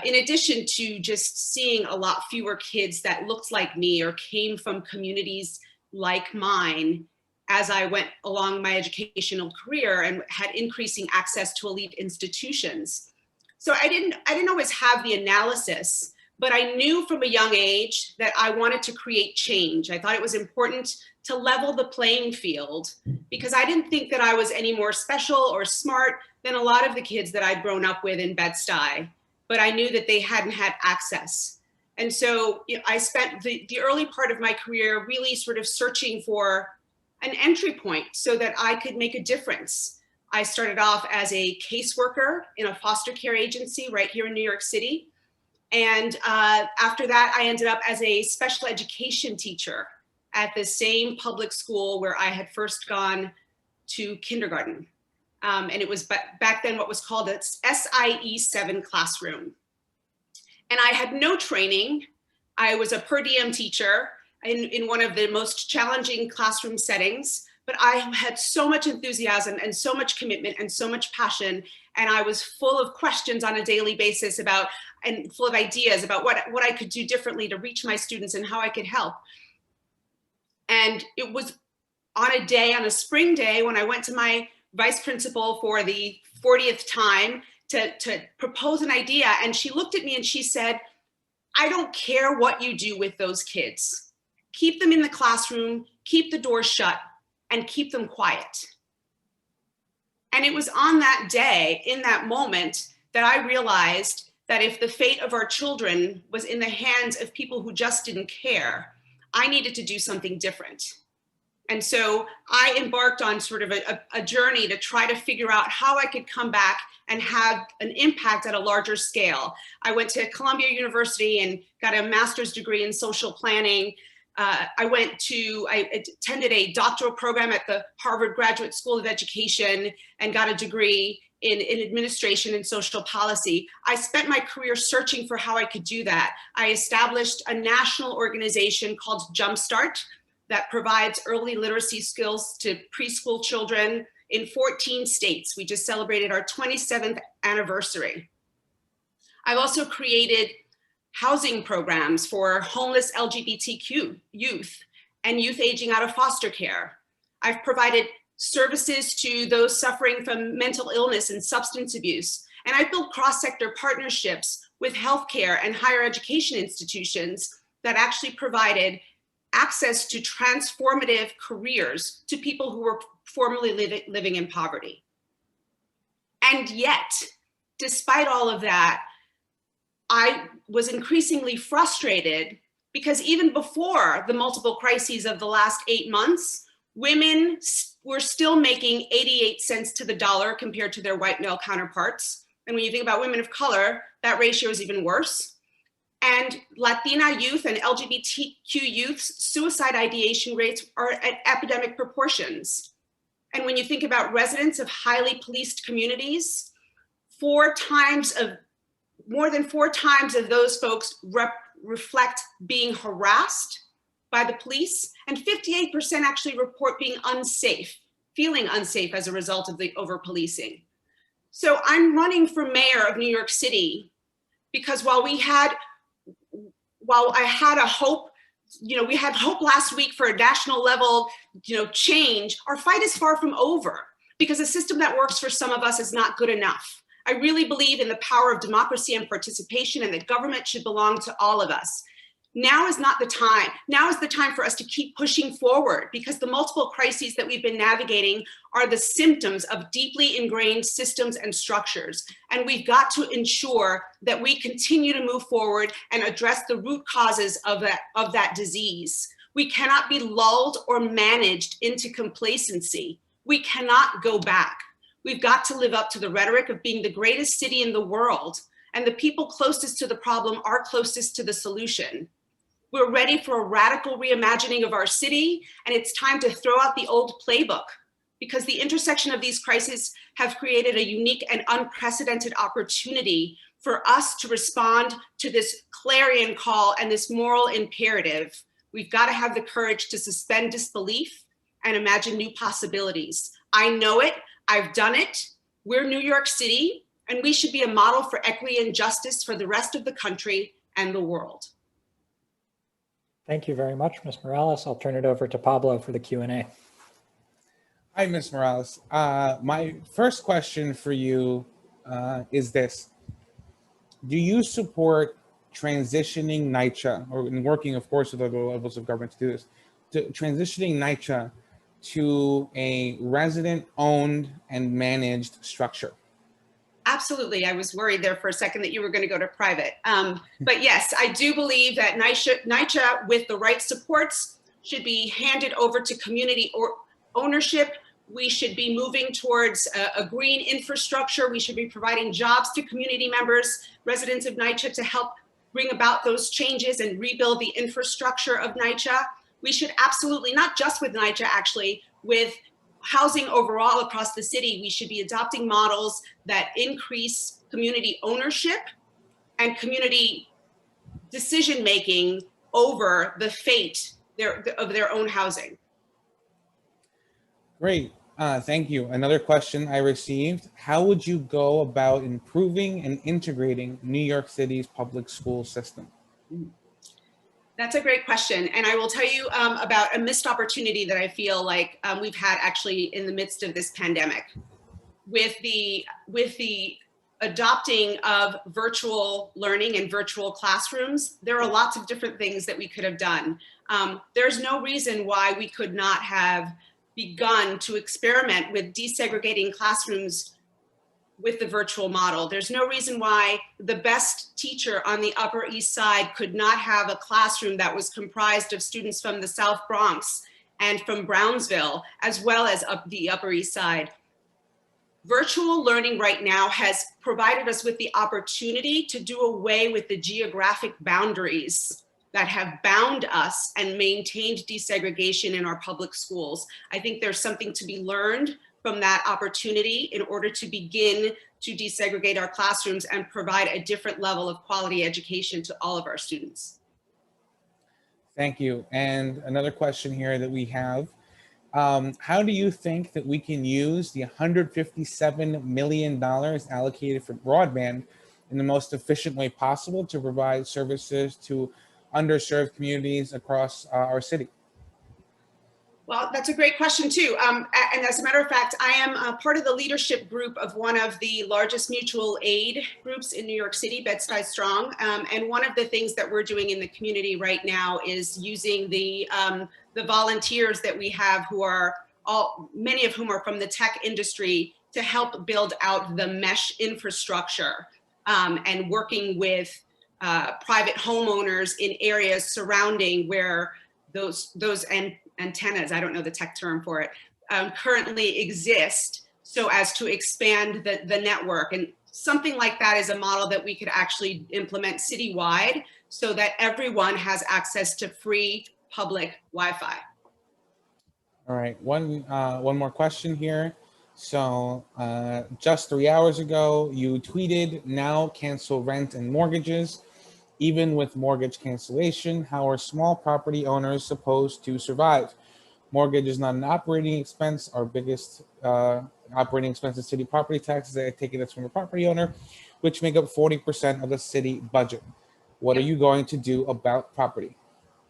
In addition to just seeing a lot fewer kids that looked like me or came from communities like mine as I went along my educational career and had increasing access to elite institutions. So I didn't always have the analysis, but I knew from a young age that I wanted to create change. I thought it was important to level the playing field because I didn't think that I was any more special or smart than a lot of the kids that I'd grown up with in Bed-Stuy, but I knew that they hadn't had access. And so I spent the early part of my career really sort of searching for an entry point so that I could make a difference. I started off as a caseworker in a foster care agency right here in New York City. And after that, I ended up as a special education teacher at the same public school where I had first gone to kindergarten. And it was back then what was called a SIE 7 classroom. And I had no training. I was a per diem teacher in one of the most challenging classroom settings, but I had so much enthusiasm and so much commitment and so much passion. And I was full of questions on a daily basis about, and full of ideas about what I could do differently to reach my students and how I could help. And it was on a spring day when I went to my vice principal for the 40th time to propose an idea. And she looked at me and she said, I don't care what you do with those kids. Keep them in the classroom, keep the doors shut, and keep them quiet. And it was on that day, in that moment, that I realized that if the fate of our children was in the hands of people who just didn't care, I needed to do something different. And so I embarked on sort of a journey to try to figure out how I could come back and have an impact at a larger scale. I went to Columbia University and got a master's degree in social planning. I attended a doctoral program at the Harvard Graduate School of Education and got a degree in administration and social policy. I spent my career searching for how I could do that. I established a national organization called Jumpstart that provides early literacy skills to preschool children in 14 states. We just celebrated our 27th anniversary. I've also created housing programs for homeless LGBTQ youth and youth aging out of foster care. I've provided services to those suffering from mental illness and substance abuse. And I built cross-sector partnerships with healthcare and higher education institutions that actually provided access to transformative careers to people who were formerly living in poverty. And yet, despite all of that, I was increasingly frustrated because even before the multiple crises of the last 8 months, women were still making 88 cents to the dollar compared to their white male counterparts. And when you think about women of color, that ratio is even worse. And Latina youth and LGBTQ youth's suicide ideation rates are at epidemic proportions. And when you think about residents of highly policed communities, more than four times of those folks reflect being harassed by the police, and 58% actually report being unsafe, feeling unsafe as a result of the over-policing. So I'm running for mayor of New York City because while I had a hope, we had hope last week for a national level, change, our fight is far from over because a system that works for some of us is not good enough. I really believe in the power of democracy and participation, and that government should belong to all of us. Now is not the time. Now is the time for us to keep pushing forward, because the multiple crises that we've been navigating are the symptoms of deeply ingrained systems and structures. And we've got to ensure that we continue to move forward and address the root causes of that disease. We cannot be lulled or managed into complacency. We cannot go back. We've got to live up to the rhetoric of being the greatest city in the world, and the people closest to the problem are closest to the solution. We're ready for a radical reimagining of our city, and it's time to throw out the old playbook, because the intersection of these crises have created a unique and unprecedented opportunity for us to respond to this clarion call and this moral imperative. We've got to have the courage to suspend disbelief and imagine new possibilities. I know it, I've done it. We're New York City, and we should be a model for equity and justice for the rest of the country and the world. Thank you very much, Ms. Morales. I'll turn it over to Pablo for the Q&A. Hi, Ms. Morales. My first question for you is this. Do you support transitioning NYCHA, or in working, of course, with other levels of government to do this, to transitioning NYCHA to a resident-owned and managed structure? Absolutely. I was worried there for a second that you were going to go to private. But yes, I do believe that NYCHA, with the right supports, should be handed over to community ownership. We should be moving towards a green infrastructure. We should be providing jobs to community members, residents of NYCHA, to help bring about those changes and rebuild the infrastructure of NYCHA. We should absolutely, not just with NYCHA actually, with housing overall across the city, we should be adopting models that increase community ownership and community decision-making over the fate of their own housing. Great, thank you. Another question I received: how would you go about improving and integrating New York City's public school system? That's a great question. And I will tell you about a missed opportunity that I feel like we've had actually in the midst of this pandemic. With the adopting of virtual learning and virtual classrooms, there are lots of different things that we could have done. There's no reason why we could not have begun to experiment with desegregating classrooms with the virtual model. There's no reason why the best teacher on the Upper East Side could not have a classroom that was comprised of students from the South Bronx and from Brownsville, as well as the Upper East Side. Virtual learning right now has provided us with the opportunity to do away with the geographic boundaries that have bound us and maintained desegregation in our public schools. I think there's something to be learned from that opportunity in order to begin to desegregate our classrooms and provide a different level of quality education to all of our students. Thank you. And another question here that we have, how do you think that we can use the $157 million allocated for broadband in the most efficient way possible to provide services to underserved communities across our city? Well, that's a great question too. And as a matter of fact, I am a part of the leadership group of one of the largest mutual aid groups in New York City, Bed-Stuy Strong. And one of the things that we're doing in the community right now is using the volunteers that we have, who are many of whom are from the tech industry, to help build out the mesh infrastructure and working with private homeowners in areas surrounding where those antennas, I don't know the tech term for it, currently exist, so as to expand the network. And something like that is a model that we could actually implement citywide so that everyone has access to free public Wi-Fi. All right, one more question here. So just 3 hours ago, you tweeted, "Now cancel rent and mortgages. Even with mortgage cancellation, how are small property owners supposed to survive? Mortgage is not an operating expense. Our biggest operating expense is city property taxes. I take it that's from a property owner, which make up 40% of the city budget. What are you going to do about property?"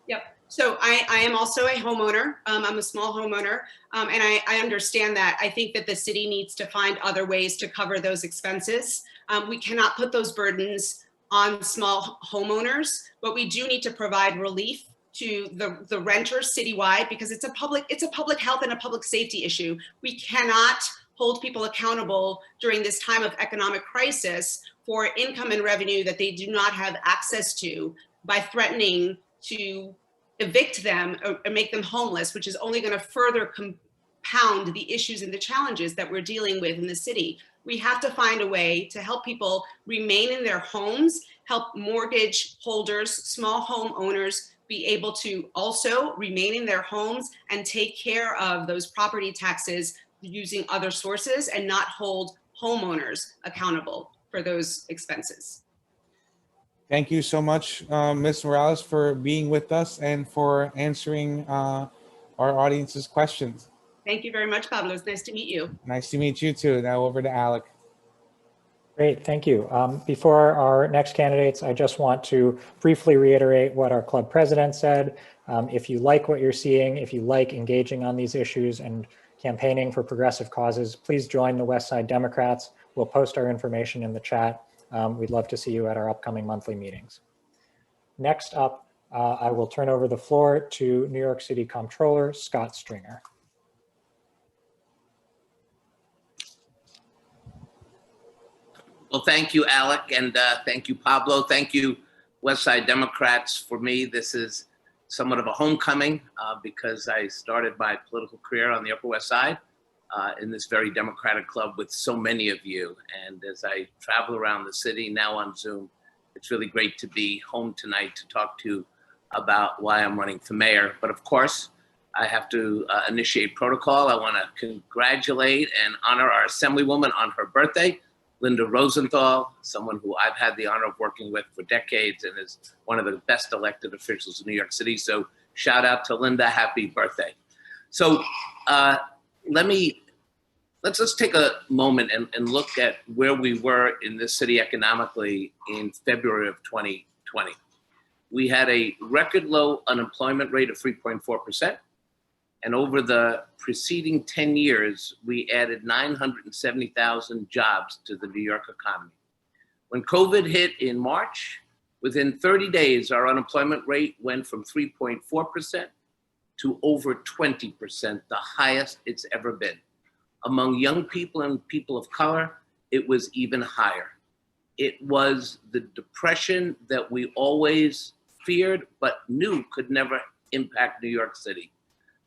Yep. So I am also a homeowner. I'm a small homeowner, and I understand that. I think that the city needs to find other ways to cover those expenses. We cannot put those burdens on small homeowners, but we do need to provide relief to the renters citywide, because it's a public health and a public safety issue. We cannot hold people accountable during this time of economic crisis for income and revenue that they do not have access to by threatening to evict them or make them homeless, which is only going to further compound the issues and the challenges that we're dealing with in the city. We have to find a way to help people remain in their homes, help mortgage holders, small home owners be able to also remain in their homes and take care of those property taxes using other sources, and not hold homeowners accountable for those expenses. Thank you so much, Ms. Morales, for being with us and for answering our audience's questions. Thank you very much, Pablo. It's nice to meet you. Nice to meet you too. Now over to Alec. Great, thank you. Before our next candidates, I just want to briefly reiterate what our club president said. If you like what you're seeing, if you like engaging on these issues and campaigning for progressive causes, please join the West Side Democrats. We'll post our information in the chat. We'd love to see you at our upcoming monthly meetings. Next up, I will turn over the floor to New York City Comptroller, Scott Stringer. Well, thank you, Alec, and thank you, Pablo. Thank you, West Side Democrats. For me, this is somewhat of a homecoming because I started my political career on the Upper West Side in this very democratic club with so many of you. And as I travel around the city now on Zoom, it's really great to be home tonight to talk to you about why I'm running for mayor. But of course, I have to initiate protocol. I want to congratulate and honor our Assemblywoman on her birthday, Linda Rosenthal, someone who I've had the honor of working with for decades and is one of the best elected officials in New York City. So shout out to Linda, happy birthday. So let's just take a moment and look at where we were in this city economically in February of 2020. We had a record low unemployment rate of 3.4%. And over the preceding 10 years, we added 970,000 jobs to the New York economy. When COVID hit in March, within 30 days, our unemployment rate went from 3.4% to over 20%, the highest it's ever been. Among young people and people of color, it was even higher. It was the depression that we always feared but knew could never impact New York City.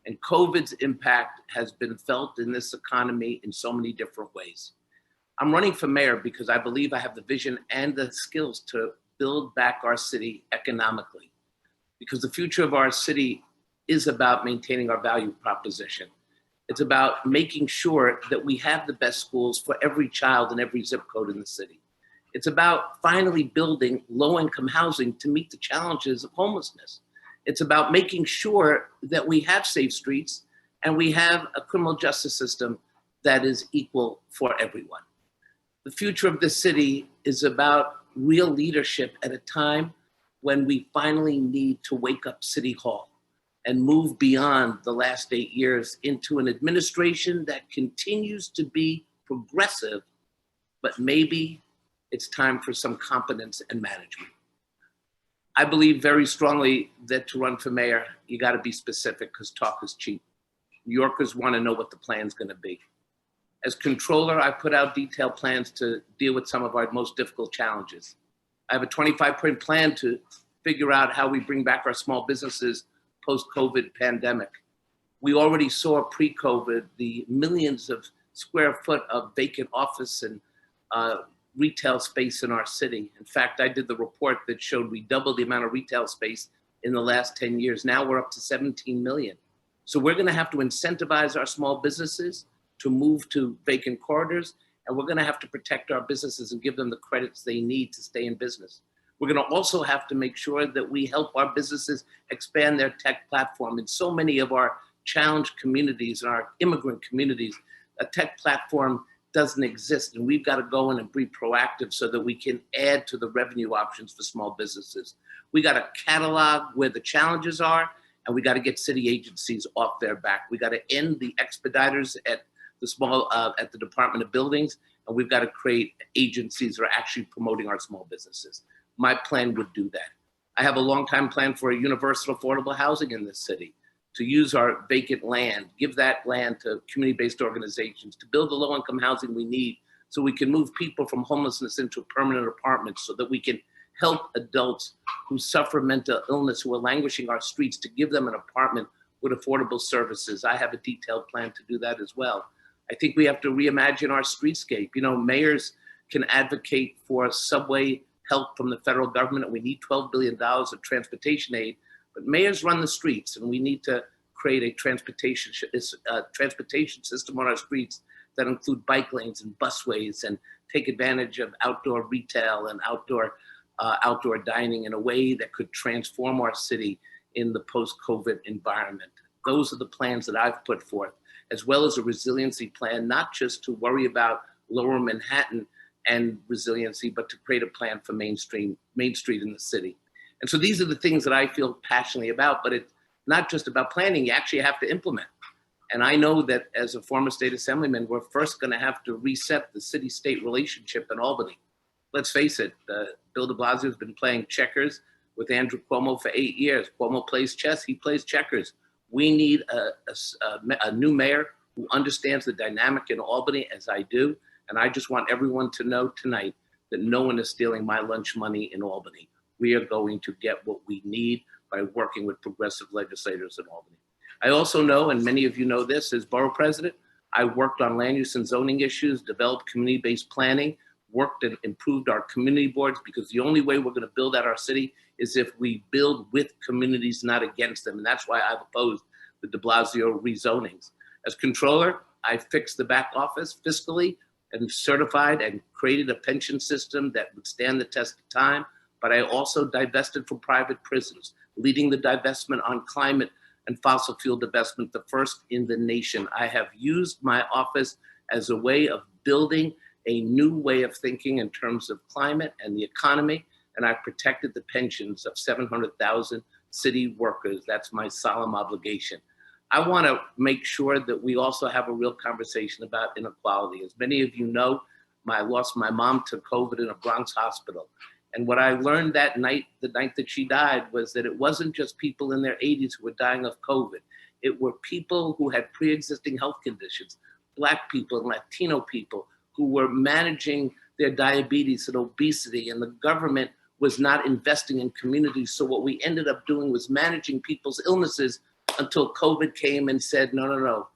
And COVID's impact has been felt in this economy in so many different ways. I'm running for mayor because I believe I have the vision and the skills to build back our city economically. Because the future of our city is about maintaining our value proposition. It's about making sure that we have the best schools for every child in every zip code in the city. It's about finally building low-income housing to meet the challenges of homelessness. It's about making sure that we have safe streets and we have a criminal justice system that is equal for everyone. The future of this city is about real leadership at a time when we finally need to wake up City Hall and move beyond the last 8 years into an administration that continues to be progressive, but maybe it's time for some competence and management. I believe very strongly that to run for mayor, you got to be specific because talk is cheap. New Yorkers want to know what the plan's going to be. As controller, I put out detailed plans to deal with some of our most difficult challenges. I have a 25-point plan to figure out how we bring back our small businesses post-COVID pandemic. We already saw pre-COVID the millions of square foot of vacant office and retail space in our city. In fact, I did the report that showed we doubled the amount of retail space in the last 10 years. Now we're up to 17 million. So we're gonna have to incentivize our small businesses to move to vacant corridors, and we're gonna have to protect our businesses and give them the credits they need to stay in business. We're gonna also have to make sure that we help our businesses expand their tech platform. In so many of our challenged communities and our immigrant communities, a tech platform doesn't exist, and we've got to go in and be proactive so that we can add to the revenue options for small businesses. We got to catalog where the challenges are, and we got to get city agencies off their back. We got to end the expediters at the Department of Buildings, and we've got to create agencies that are actually promoting our small businesses. My plan would do that. I have a long-time plan for a universal affordable housing in this city, to use our vacant land, give that land to community-based organizations, to build the low-income housing we need so we can move people from homelessness into permanent apartments, so that we can help adults who suffer mental illness, who are languishing our streets, to give them an apartment with affordable services. I have a detailed plan to do that as well. I think we have to reimagine our streetscape. You know, mayors can advocate for subway help from the federal government, and we need $12 billion of transportation aid, but mayors run the streets, and we need to create a transportation system on our streets that include bike lanes and busways, and take advantage of outdoor retail and outdoor dining in a way that could transform our city in the post-COVID environment. Those are the plans that I've put forth, as well as a resiliency plan, not just to worry about Lower Manhattan and resiliency, but to create a plan for Main Street in the city. And so these are the things that I feel passionately about, but it's not just about planning, you actually have to implement. And I know that as a former state assemblyman, we're first gonna have to reset the city-state relationship in Albany. Let's face it, Bill de Blasio has been playing checkers with Andrew Cuomo for 8 years. Cuomo plays chess, he plays checkers. We need a new mayor who understands the dynamic in Albany, as I do. And I just want everyone to know tonight that no one is stealing my lunch money in Albany. We are going to get what we need by working with progressive legislators in Albany. I also know, and many of you know this, as borough president, I worked on land use and zoning issues, developed community-based planning, worked and improved our community boards, because the only way we're going to build out our city is if we build with communities, not against them. And that's why I've opposed the de Blasio rezonings. As controller, I fixed the back office fiscally and certified and created a pension system that would stand the test of time. But I also divested from private prisons, leading the divestment on climate and fossil fuel divestment, the first in the nation. I have used my office as a way of building a new way of thinking in terms of climate and the economy, and I've protected the pensions of 700,000 city workers. That's my solemn obligation. I want to make sure that we also have a real conversation about inequality. As many of you know, I lost my mom to COVID in a Bronx hospital. And what I learned that night, the night that she died, was that it wasn't just people in their 80s who were dying of COVID. It were people who had pre-existing health conditions, Black people and Latino people who were managing their diabetes and obesity, and the government was not investing in communities. So what we ended up doing was managing people's illnesses until COVID came and said, no, no, no,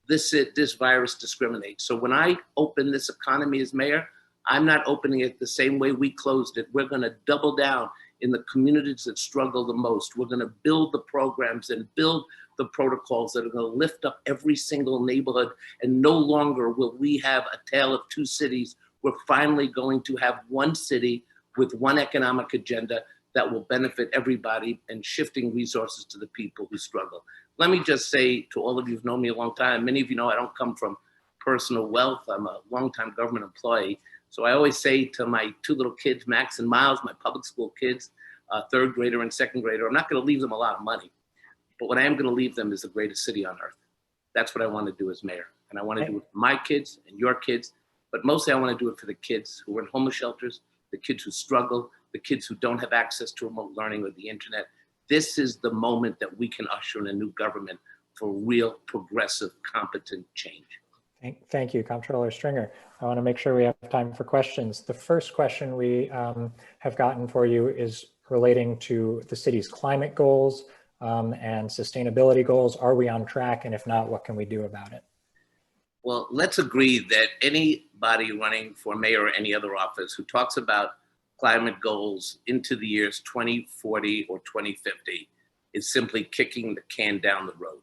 this virus discriminates. So when I open this economy as mayor, I'm not opening it the same way we closed it. We're gonna double down in the communities that struggle the most. We're gonna build the programs and build the protocols that are gonna lift up every single neighborhood, and no longer will we have a tale of two cities. We're finally going to have one city with one economic agenda that will benefit everybody, and shifting resources to the people who struggle. Let me just say to all of you who've known me a long time, many of you know I don't come from personal wealth. I'm a longtime government employee. So I always say to my two little kids, Max and Miles, my public school kids, third grader and second grader, I'm not gonna leave them a lot of money, but what I am gonna leave them is the greatest city on earth. That's what I wanna do as mayor. And I wanna do it for my kids and your kids, but mostly I wanna do it for the kids who are in homeless shelters, the kids who struggle, the kids who don't have access to remote learning or the internet. This is the moment that we can usher in a new government for real, progressive, competent change. Thank you, Comptroller Stringer. I want to make sure we have time for questions. The first question we have gotten for you is relating to the city's climate goals and sustainability goals. Are we on track? And if not, what can we do about it? Well, let's agree that anybody running for mayor or any other office who talks about climate goals into the years 2040 or 2050 is simply kicking the can down the road.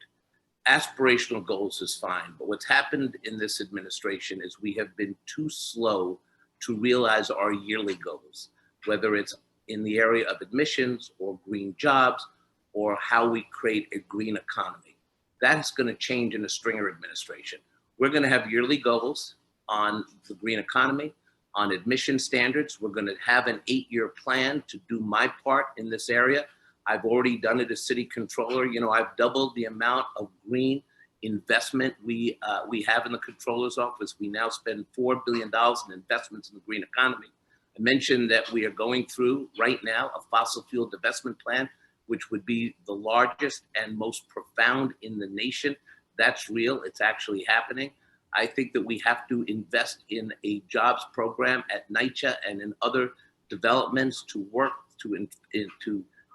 Aspirational goals is fine, but what's happened in this administration is we have been too slow to realize our yearly goals, whether it's in the area of admissions or green jobs or how we create a green economy. That's going to change in the Stringer administration. We're going to have yearly goals on the green economy, on admission standards. We're going to have an 8-year plan to do my part in this area. I've already done it as city controller. You know, I've doubled the amount of green investment we have in the controller's office. We now spend $4 billion in investments in the green economy. I mentioned that we are going through right now a fossil fuel divestment plan, which would be the largest and most profound in the nation. That's real. It's actually happening. I think that we have to invest in a jobs program at NYCHA and in other developments to work to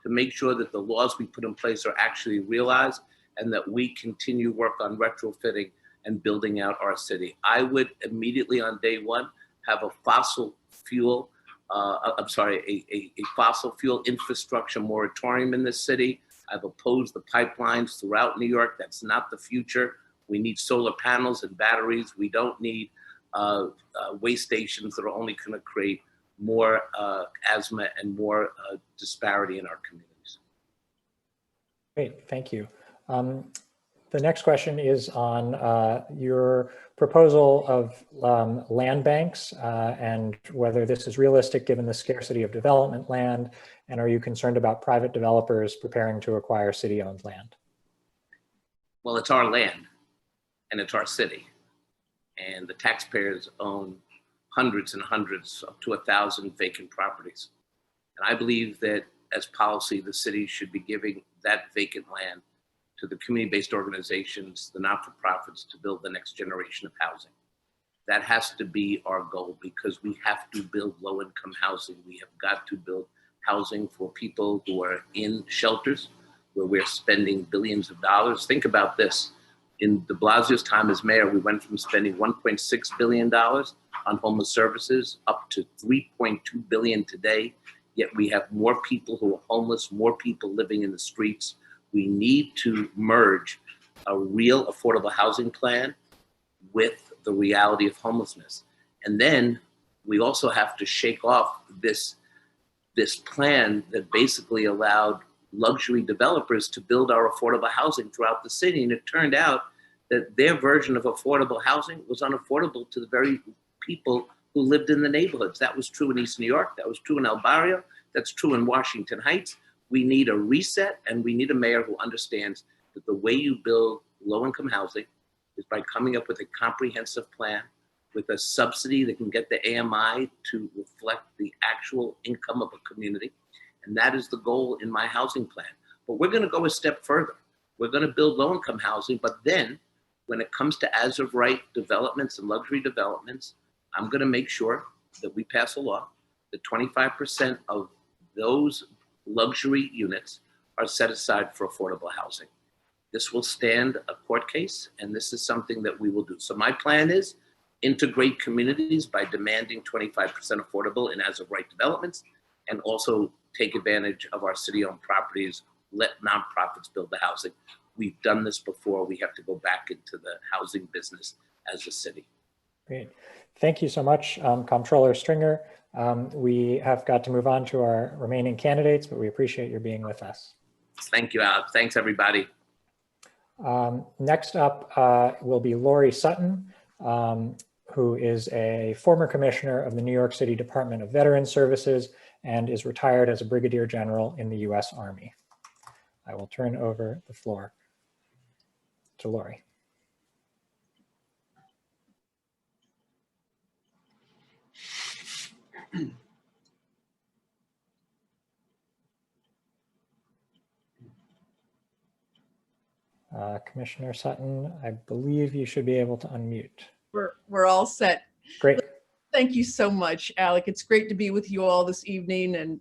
make sure that the laws we put in place are actually realized, and that we continue work on retrofitting and building out our city. I would immediately on day one have a fossil fuel, a fossil fuel infrastructure moratorium in this city. I've opposed the pipelines throughout New York. That's not the future. We need solar panels and batteries. We don't need waste stations that are only gonna create more asthma and more disparity in our communities. Great, thank you. The next question is on your proposal of land banks and whether this is realistic given the scarcity of development land, and are you concerned about private developers preparing to acquire city-owned land? Well, it's our land and it's our city, and the taxpayers own hundreds and hundreds, up to 1,000 vacant properties. And I believe that as policy, the city should be giving that vacant land to the community-based organizations, the not-for-profits, to build the next generation of housing. That has to be our goal, because we have to build low-income housing. We have got to build housing for people who are in shelters, where we're spending billions of dollars. Think about this. In de Blasio's time as mayor, we went from spending $1.6 billion on homeless services up to $3.2 billion today. Yet we have more people who are homeless, more people living in the streets. We need to merge a real affordable housing plan with the reality of homelessness. And then we also have to shake off this plan that basically allowed luxury developers to build our affordable housing throughout the city. And it turned out that their version of affordable housing was unaffordable to the very people who lived in the neighborhoods. That was true in East New York. That was true in El Barrio. That's true in Washington Heights. We need a reset, and we need a mayor who understands that the way you build low-income housing is by coming up with a comprehensive plan with a subsidy that can get the AMI to reflect the actual income of a community. And that is the goal in my housing plan. But we're gonna go a step further. We're gonna build low-income housing, but then when it comes to as-of-right developments and luxury developments, I'm gonna make sure that we pass a law that 25% of those luxury units are set aside for affordable housing. This will stand a court case, and this is something that we will do. So my plan is integrate communities by demanding 25% affordable in as-of-right developments, and also take advantage of our city-owned properties, let nonprofits build the housing. We've done this before. We have to go back into the housing business as a city. Great. Thank you so much, Comptroller Stringer. We have got to move on to our remaining candidates, but we appreciate your being with us. Thank you, Alex. Thanks, everybody. Next up will be Loree Sutton, who is a former commissioner of the New York City Department of Veterans Services and is retired as a brigadier general in the U.S. Army. I will turn over the floor to Loree. Commissioner Sutton, I believe you should be able to unmute. We're all set. Great. Thank you so much, Alec. It's great to be with you all this evening, and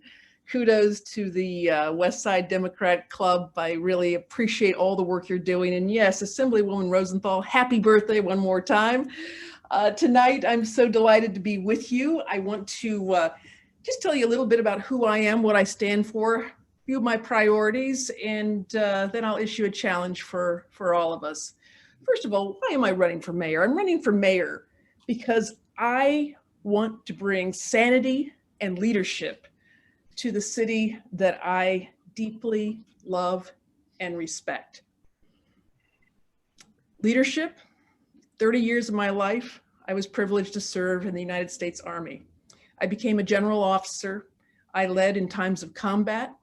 kudos to the West Side Democrat Club. I really appreciate all the work you're doing. And yes, Assemblywoman Rosenthal, happy birthday one more time. Tonight, I'm so delighted to be with you. I want to just tell you a little bit about who I am, what I stand for, a few of my priorities, and then I'll issue a challenge for all of us. First of all, why am I running for mayor? I'm running for mayor because I want to bring sanity and leadership to the city that I deeply love and respect. Leadership, 30 years of my life, I was privileged to serve in the United States Army. I became a general officer. I led in times of combat.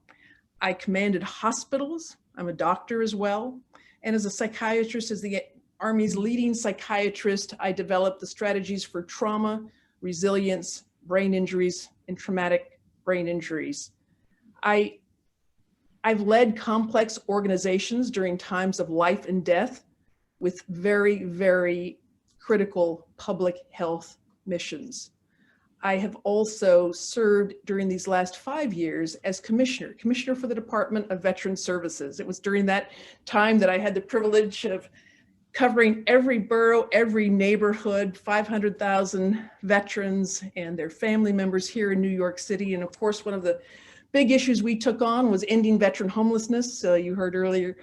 I commanded hospitals. I'm a doctor as well. And as a psychiatrist, as the Army's leading psychiatrist, I developed the strategies for trauma, resilience, brain injuries, and traumatic brain injuries. I've led complex organizations during times of life and death with very, very critical public health missions. I have also served during these last 5 years as commissioner for the Department of Veteran Services. It was during that time that I had the privilege of covering every borough, every neighborhood, 500,000 veterans and their family members here in New York City. And of course, one of the big issues we took on was ending veteran homelessness. You heard earlier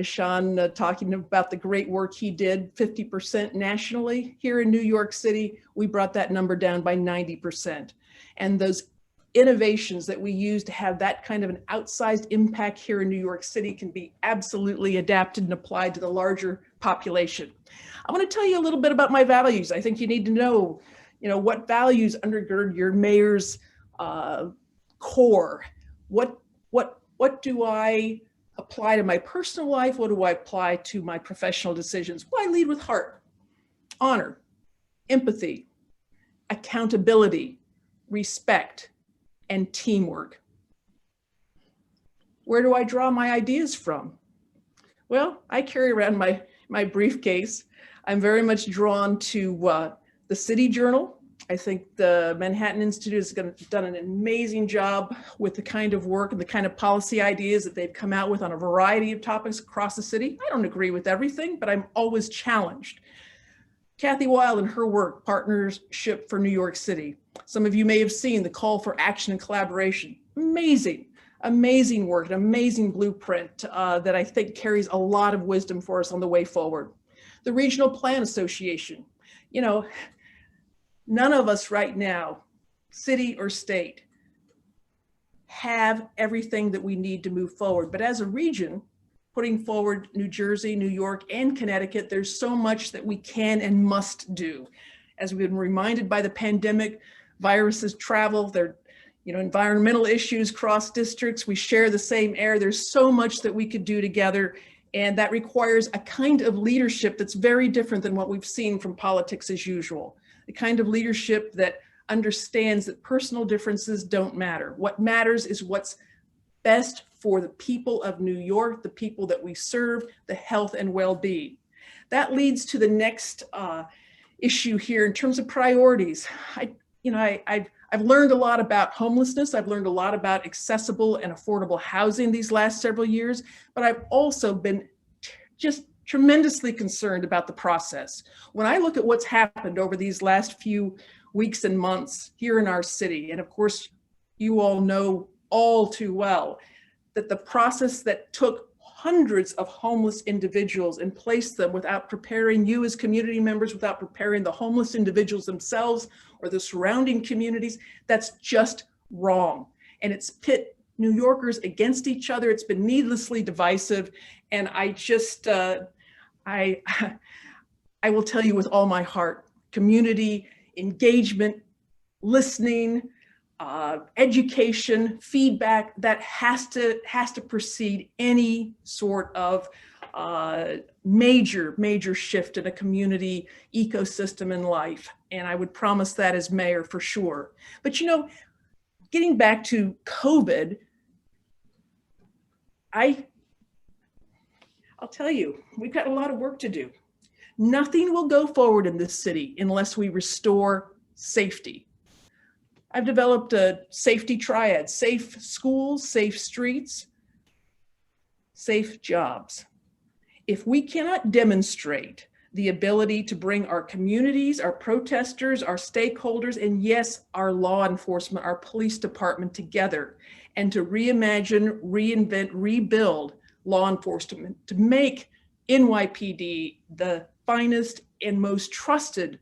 Shaun talking about the great work he did, 50% nationally. Here in New York City, we brought that number down by 90%. And those innovations that we use to have that kind of an outsized impact here in New York City can be absolutely adapted and applied to the larger population. I want to tell you a little bit about my values. I think you need to know, what values undergird your mayor's core. What do I apply to my personal life? What do I apply to my professional decisions? Well, I lead with heart, honor, empathy, accountability, respect, and teamwork. Where do I draw my ideas from? Well, I carry around my briefcase. I'm very much drawn to the City Journal. I think the Manhattan Institute has done an amazing job with the kind of work and the kind of policy ideas that they've come out with on a variety of topics across the city. I don't agree with everything, but I'm always challenged. Kathy Wilde and her work, Partnership for New York City. Some of you may have seen the call for action and collaboration. Amazing, amazing work, an amazing blueprint that I think carries a lot of wisdom for us on the way forward. The Regional Plan Association. None of us right now, city or state, have everything that we need to move forward. But as a region, putting forward New Jersey, New York, and Connecticut, there's so much that we can and must do. As we've been reminded by the pandemic, viruses travel, they're, environmental issues cross districts, we share the same air. There's so much that we could do together. And that requires a kind of leadership that's very different than what we've seen from politics as usual. The kind of leadership that understands that personal differences don't matter. What matters is what's best for the people of New York, the people that we serve, the health and well-being. That leads to the next issue here in terms of priorities. I've learned a lot about homelessness. I've learned a lot about accessible and affordable housing these last several years, but I've also been just tremendously concerned about the process. When I look at what's happened over these last few weeks and months here in our city, and of course, you all know all too well that the process that took hundreds of homeless individuals and placed them without preparing you as community members, without preparing the homeless individuals themselves or the surrounding communities, that's just wrong. And it's pit New Yorkers against each other. It's been needlessly divisive. And I just, I will tell you with all my heart, community engagement, listening, education, feedback, that has to precede any sort of major shift in a community ecosystem in life. And I would promise that as mayor for sure. But getting back to COVID, I'll tell you, we've got a lot of work to do. Nothing will go forward in this city unless we restore safety. I've developed a safety triad: safe schools, safe streets, safe jobs. If we cannot demonstrate the ability to bring our communities, our protesters, our stakeholders, and yes, our law enforcement, our police department together, and to reimagine, reinvent, rebuild law enforcement to make NYPD the finest and most trusted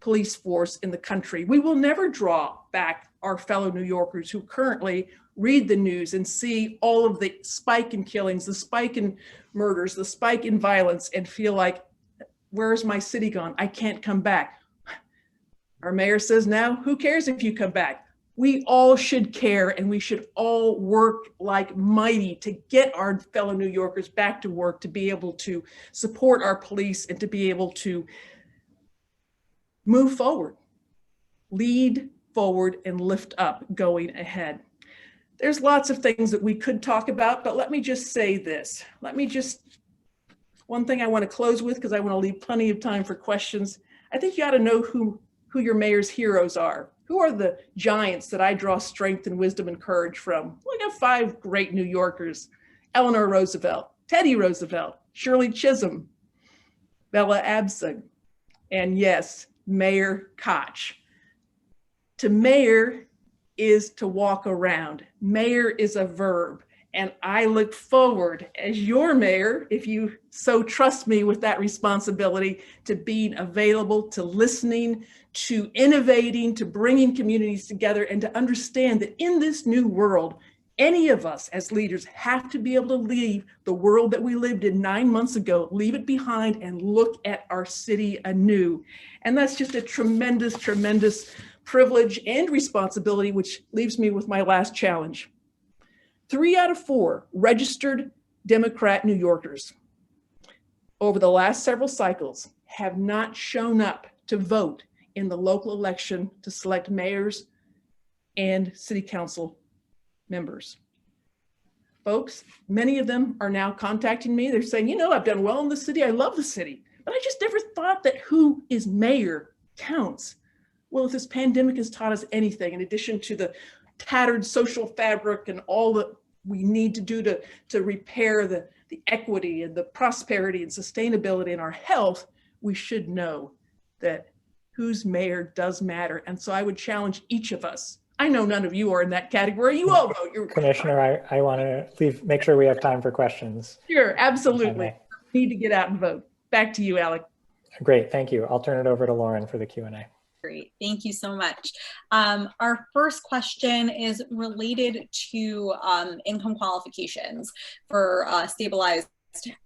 police force in the country, we will never draw back our fellow New Yorkers who currently read the news and see all of the spike in killings, the spike in murders, the spike in violence, and feel like, where's my city gone? I can't come back. Our mayor says now, who cares if you come back? We all should care, and we should all work like mighty to get our fellow New Yorkers back to work, to be able to support our police and to be able to move forward, lead forward and lift up going ahead. There's lots of things that we could talk about, but let me just say this. One thing I want to close with, because I want to leave plenty of time for questions. I think you ought to know who your mayor's heroes are. Who are the giants that I draw strength and wisdom and courage from? We got 5 great New Yorkers: Eleanor Roosevelt, Teddy Roosevelt, Shirley Chisholm, Bella Abzug, and yes, Mayor Koch. To mayor is to walk around. Mayor is a verb. And I look forward, as your mayor, if you so trust me with that responsibility, to being available, to listening, to innovating, to bringing communities together, and to understand that in this new world, any of us as leaders have to be able to leave the world that we lived in 9 months ago, leave it behind, and look at our city anew. And that's just a tremendous, tremendous privilege and responsibility, which leaves me with my last challenge. 3 out of 4 registered Democrat New Yorkers over the last several cycles have not shown up to vote in the local election to select mayors and city council members. Folks, many of them are now contacting me. They're saying, you know, I've done well in the city. I love the city, but I just never thought that who is mayor counts. Well, if this pandemic has taught us anything, in addition to the tattered social fabric and all that we need to do to repair the equity and the prosperity and sustainability in our health, we should know that who's mayor does matter. And so I would challenge each of us. I know none of you are in that category. You all vote. Commissioner, I want to make sure we have time for questions. Sure, absolutely. Need to get out and vote. Back to you, Alec. Great, thank you. I'll turn it over to Lauren for the Q&A. Great, thank you so much. Our first question is related to income qualifications for stabilized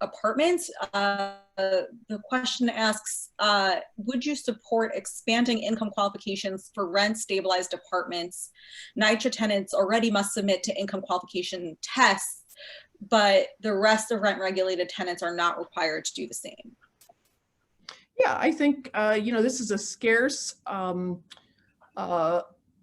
apartments. The question asks, would you support expanding income qualifications for rent stabilized apartments? NYCHA tenants already must submit to income qualification tests, but the rest of rent regulated tenants are not required to do the same. Yeah, I think, you know, this is a scarce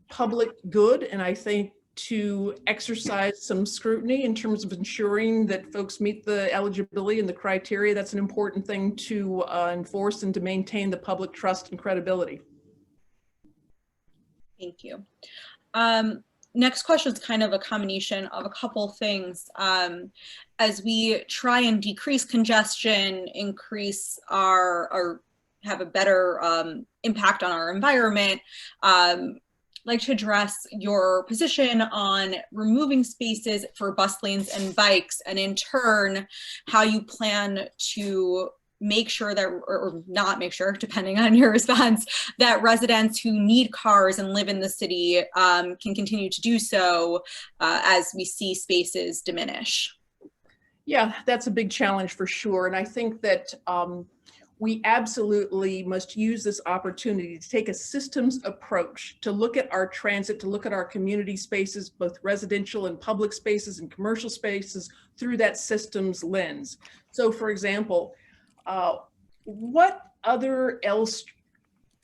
public good, and I think to exercise some scrutiny in terms of ensuring that folks meet the eligibility and the criteria, that's an important thing to enforce and to maintain the public trust and credibility. Thank you. Next question is kind of a combination of a couple things. As we try and decrease congestion, increase our have a better impact on our environment, like to address your position on removing spaces for bus lanes and bikes, and in turn, how you plan to make sure that, or not make sure, depending on your response, that residents who need cars and live in the city can continue to do so as we see spaces diminish. Yeah, that's a big challenge for sure. And I think that we absolutely must use this opportunity to take a systems approach, to look at our transit, to look at our community spaces, both residential and public spaces and commercial spaces, through that systems lens. So for example, what other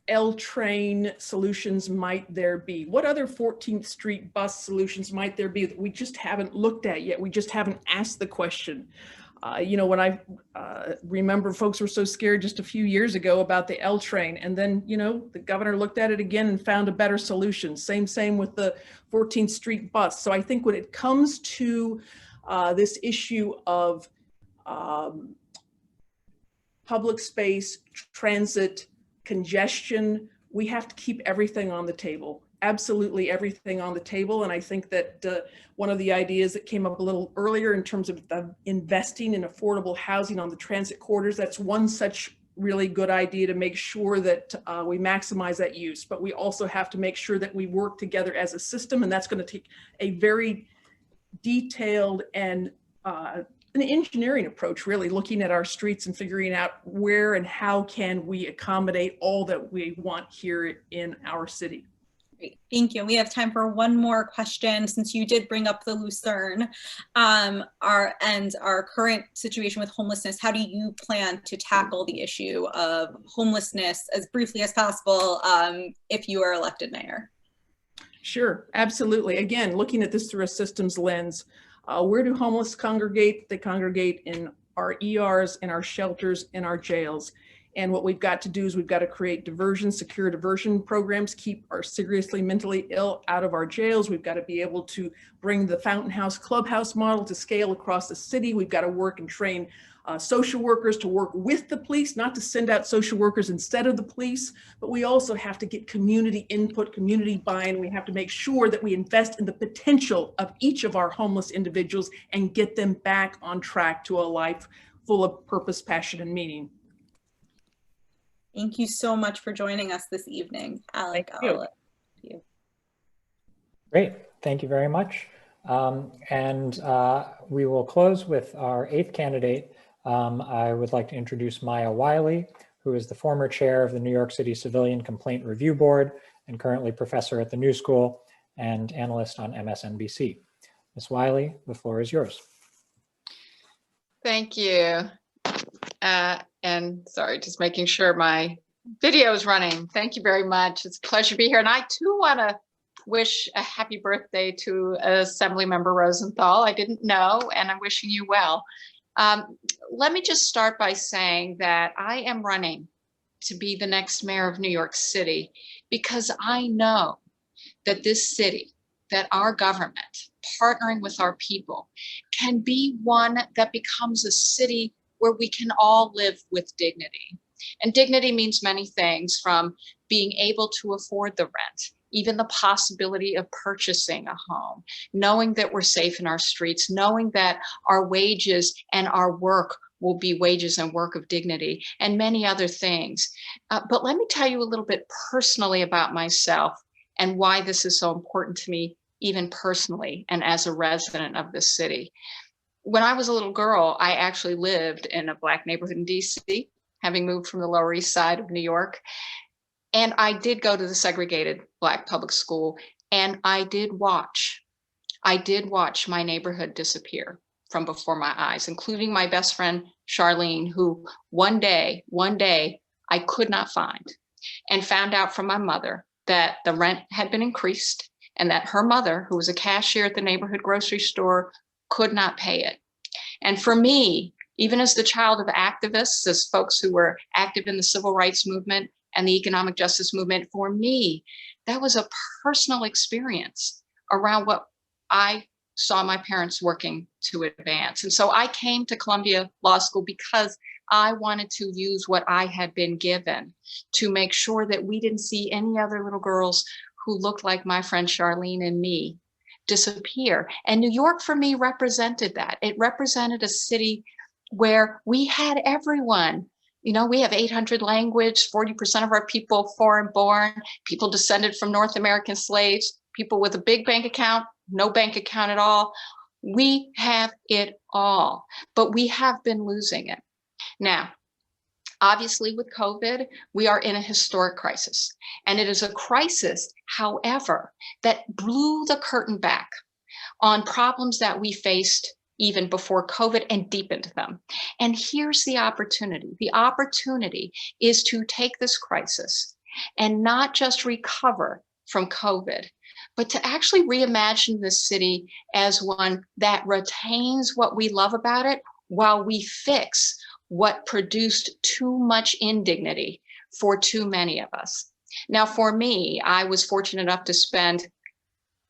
L train solutions might there be? What other 14th Street bus solutions might there be that we just haven't looked at yet? We just haven't asked the question. You know, when I remember folks were so scared just a few years ago about the L train, and then, you know, the governor looked at it again and found a better solution. Same with the 14th Street bus. So I think when it comes to this issue of public space, transit, congestion, we have to keep everything on the table. Absolutely everything on the table. And I think that one of the ideas that came up a little earlier in terms of investing in affordable housing on the transit corridors, that's one such really good idea to make sure that we maximize that use. But we also have to make sure that we work together as a system, and that's going to take a very detailed and an engineering approach, really looking at our streets and figuring out where and how can we accommodate all that we want here in our city. Great, thank you. We have time for one more question, since you did bring up the Lucerne, our current situation with homelessness. How do you plan to tackle the issue of homelessness as briefly as possible if you are elected mayor? Sure, absolutely. Again, looking at this through a systems lens, where do homeless congregate? They congregate in our ERs, in our shelters, in our jails. And what we've got to do is we've got to create diversion, secure diversion programs, keep our seriously mentally ill out of our jails. We've got to be able to bring the Fountain House Clubhouse model to scale across the city. We've got to work and train social workers to work with the police, not to send out social workers instead of the police, but we also have to get community input, community buy-in. We have to make sure that we invest in the potential of each of our homeless individuals and get them back on track to a life full of purpose, passion, and meaning. Thank you so much for joining us this evening. Alec, Thank you. I'll let you. Great, thank you very much. We will close with our 8th candidate. I would like to introduce Maya Wiley, who is the former chair of the New York City Civilian Complaint Review Board and currently professor at the New School and analyst on MSNBC. Ms. Wiley, the floor is yours. Thank you. And sorry, just making sure my video is running. Thank you very much. It's a pleasure to be here. And I too want to wish a happy birthday to Assemblymember Rosenthal. I didn't know, and I'm wishing you well. Let me just start by saying that I am running to be the next mayor of New York City because I know that this city, that our government, partnering with our people, can be one that becomes a city where we can all live with dignity. And dignity means many things, from being able to afford the rent, even the possibility of purchasing a home, knowing that we're safe in our streets, knowing that our wages and our work will be wages and work of dignity, and many other things. But let me tell you a little bit personally about myself and why this is so important to me, even personally and as a resident of this city. When I was a little girl, I actually lived in a Black neighborhood in DC, having moved from the Lower East Side of New York. And I did go to the segregated Black public school, and I did watch my neighborhood disappear from before my eyes, including my best friend, Charlene, who one day I could not find, and found out from my mother that the rent had been increased and that her mother, who was a cashier at the neighborhood grocery store, could not pay it. And for me, even as the child of activists, as folks who were active in the civil rights movement and the economic justice movement, for me, that was a personal experience around what I saw my parents working to advance. And so I came to Columbia Law School because I wanted to use what I had been given to make sure that we didn't see any other little girls who looked like my friend Charlene and me disappear. And New York for me represented that. It represented a city where we had everyone. You know, we have 800 language, 40% of our people foreign born, people descended from North American slaves, people with a big bank account, no bank account at all. We have it all, but we have been losing it. Now, obviously with COVID, we are in a historic crisis. And it is a crisis, however, that blew the curtain back on problems that we faced even before COVID and deepened them. And here's the opportunity. The opportunity is to take this crisis and not just recover from COVID, but to actually reimagine this city as one that retains what we love about it while we fix what produced too much indignity for too many of us. Now, for me, I was fortunate enough to spend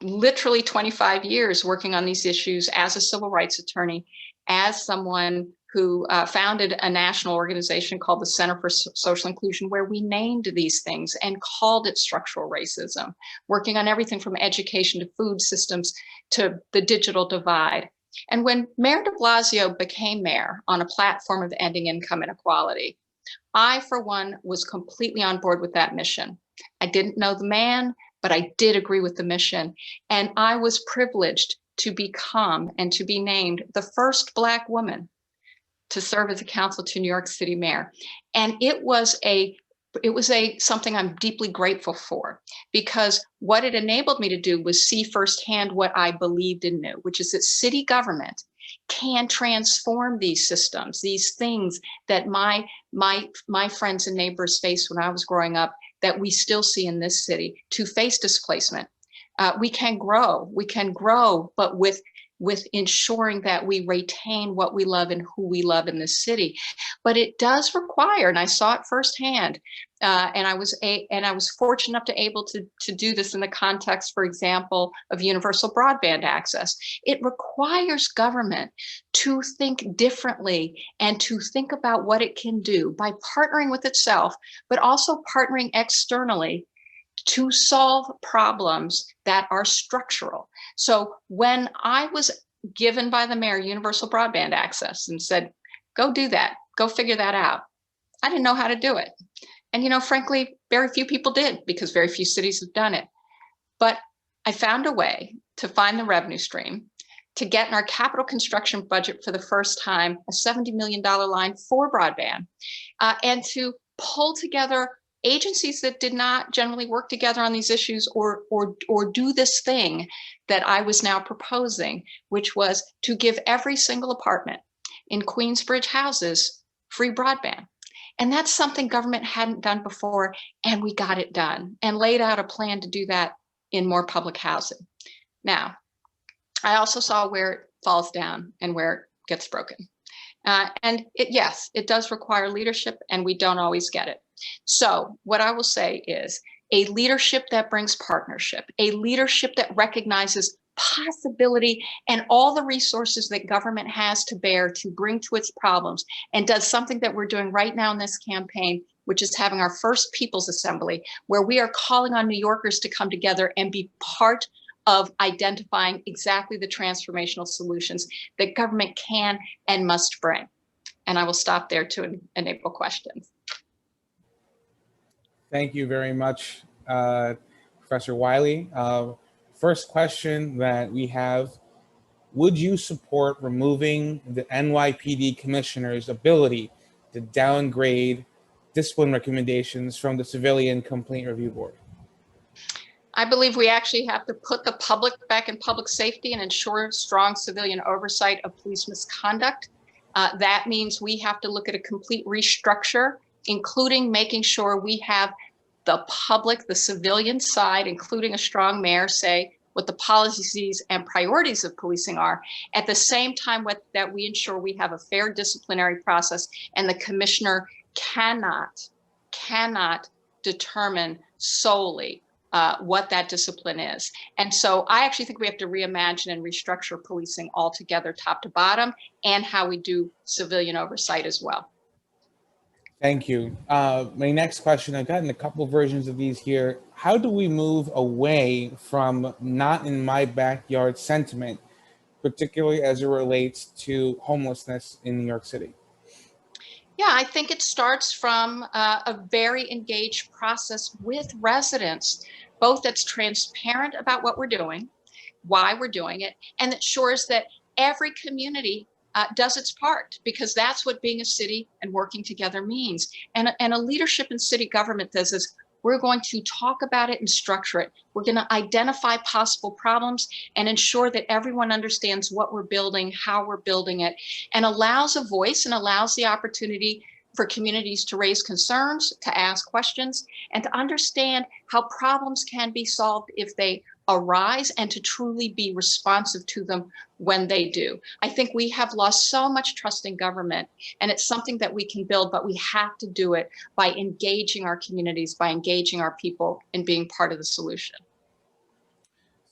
literally 25 years working on these issues as a civil rights attorney, as someone who founded a national organization called the Center for Social Inclusion, where we named these things and called it structural racism, working on everything from education to food systems to the digital divide. And when Mayor de Blasio became mayor on a platform of ending income inequality, I, for one, was completely on board with that mission. I didn't know the man, but I did agree with the mission. And I was privileged to become and to be named the first Black woman to serve as a council to New York City mayor. And it was a it was something I'm deeply grateful for, because what it enabled me to do was see firsthand what I believed and knew, which is that city government can transform these systems, these things that my friends and neighbors faced when I was growing up, that we still see in this city, to face displacement. We can grow, but with ensuring that we retain what we love and who we love in this city. But it does require, and I saw it firsthand, and I was fortunate enough to able to do this in the context, for example, of universal broadband access. It requires government to think differently and to think about what it can do by partnering with itself, but also partnering externally to solve problems that are structural. So when I was given by the mayor universal broadband access and said, go do that, go figure that out, I didn't know how to do it. And frankly, very few people did, because very few cities have done it. But I found a way to find the revenue stream, to get in our capital construction budget for the first time a $70 million line for broadband, and to pull together agencies that did not generally work together on these issues or do this thing that I was now proposing, which was to give every single apartment in Queensbridge houses free broadband. And that's something government hadn't done before, and we got it done and laid out a plan to do that in more public housing. Now, I also saw where it falls down and where it gets broken. And yes, it does require leadership, and we don't always get it. So what I will say is a leadership that brings partnership, a leadership that recognizes possibility and all the resources that government has to bear to bring to its problems, and does something that we're doing right now in this campaign, which is having our first People's Assembly, where we are calling on New Yorkers to come together and be part of identifying exactly the transformational solutions that government can and must bring. And I will stop there to enable questions. Thank you very much, Professor Wiley. First question that we have: would you support removing the NYPD commissioner's ability to downgrade discipline recommendations from the Civilian Complaint Review Board? I believe we actually have to put the public back in public safety and ensure strong civilian oversight of police misconduct. That means we have to look at a complete restructure, including making sure we have the public, the civilian side, including a strong mayor, say what the policies and priorities of policing are. At the same time, that we ensure we have a fair disciplinary process, and the commissioner cannot determine solely what that discipline is. And so I actually think we have to reimagine and restructure policing altogether, top to bottom, and how we do civilian oversight as well. Thank you. My next question, I've gotten a couple versions of these here. How do we move away from not in my backyard sentiment, particularly as it relates to homelessness in New York City? Yeah, I think it starts from a very engaged process with residents, both that's transparent about what we're doing, why we're doing it, and that ensures that every community does its part, because that's what being a city and working together means. And a leadership in city government does this. We're going to talk about it and structure it. We're going to identify possible problems and ensure that everyone understands what we're building, how we're building it, and allows a voice and allows the opportunity for communities to raise concerns, to ask questions, and to understand how problems can be solved if they arise, and to truly be responsive to them when they do. I think we have lost so much trust in government, and it's something that we can build, but we have to do it by engaging our communities, by engaging our people, and being part of the solution.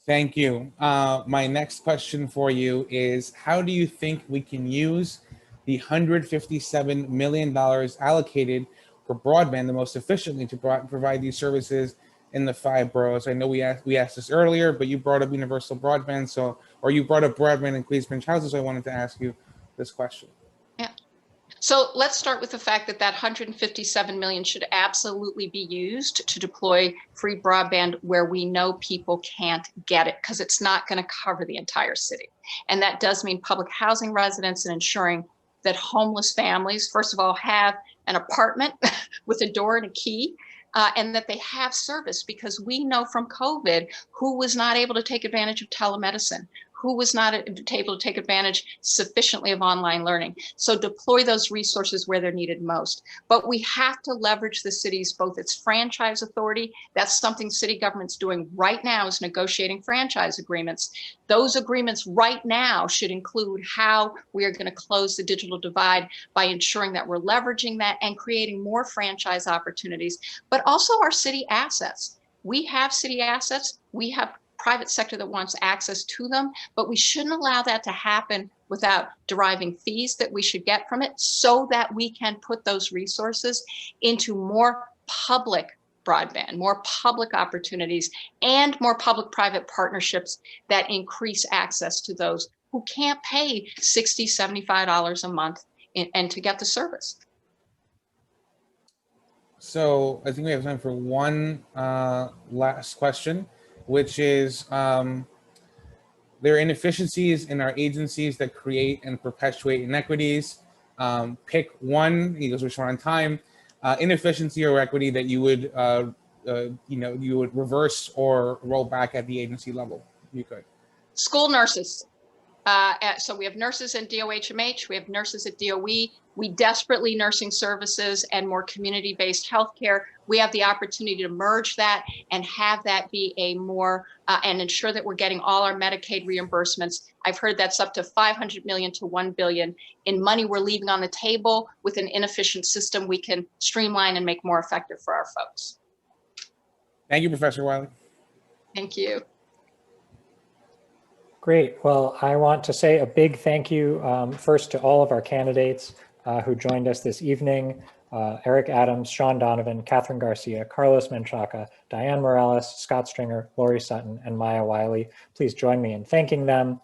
Thank you. My next question for you is, how do you think we can use the $157 million allocated for broadband the most efficiently to provide these services in the 5 boroughs? I know we asked this earlier, but you brought up universal broadband, or you brought up broadband in Queensbridge houses, so I wanted to ask you this question. Yeah. So let's start with the fact that that $157 million should absolutely be used to deploy free broadband where we know people can't get it, because it's not going to cover the entire city. And that does mean public housing residents, and ensuring that homeless families, first of all, have an apartment with a door and a key, and that they have service, because we know from COVID who was not able to take advantage of telemedicine, who was not able to take advantage sufficiently of online learning. So deploy those resources where they're needed most. But we have to leverage the city's, both its franchise authority. That's something city government's doing right now, is negotiating franchise agreements. Those agreements right now should include how we are going to close the digital divide by ensuring that we're leveraging that and creating more franchise opportunities, but also our city assets. We have city assets. We have private sector that wants access to them, but we shouldn't allow that to happen without deriving fees that we should get from it, so that we can put those resources into more public broadband, more public opportunities, and more public-private partnerships that increase access to those who can't pay $60, $75 a month and to get the service. So I think we have time for one last question, which is, there are inefficiencies in our agencies that create and perpetuate inequities. Pick one, because we're short on time, inefficiency or equity that you would, you would reverse or roll back at the agency level. You could. School nurses. So we have nurses in DOHMH, we have nurses at DOE. We desperately nursing services and more community-based healthcare. We have the opportunity to merge that and have that be a more, and ensure that we're getting all our Medicaid reimbursements. I've heard that's up to $500 million to $1 billion in money we're leaving on the table with an inefficient system we can streamline and make more effective for our folks. Thank you, Professor Wiley. Thank you. Great. Well, I want to say a big thank you first to all of our candidates who joined us this evening. Eric Adams, Shaun Donovan, Kathryn Garcia, Carlos Menchaca, Dianne Morales, Scott Stringer, Loree Sutton, and Maya Wiley. Please join me in thanking them.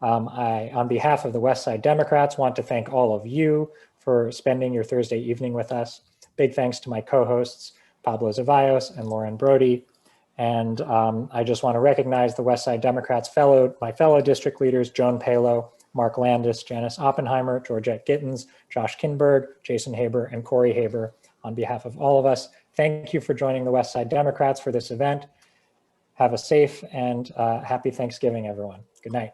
I, on behalf of the Westside Democrats, want to thank all of you for spending your Thursday evening with us. Big thanks to my co-hosts, Pablo Zavaios and Lauren Brody. And I just want to recognize the Westside Democrats my fellow district leaders, Joan Palo, Mark Landis, Janice Oppenheimer, Georgette Gittens, Josh Kinberg, Jason Haber, and Corey Haber. On behalf of all of us, thank you for joining the Westside Democrats for this event. Have a safe and happy Thanksgiving, everyone. Good night.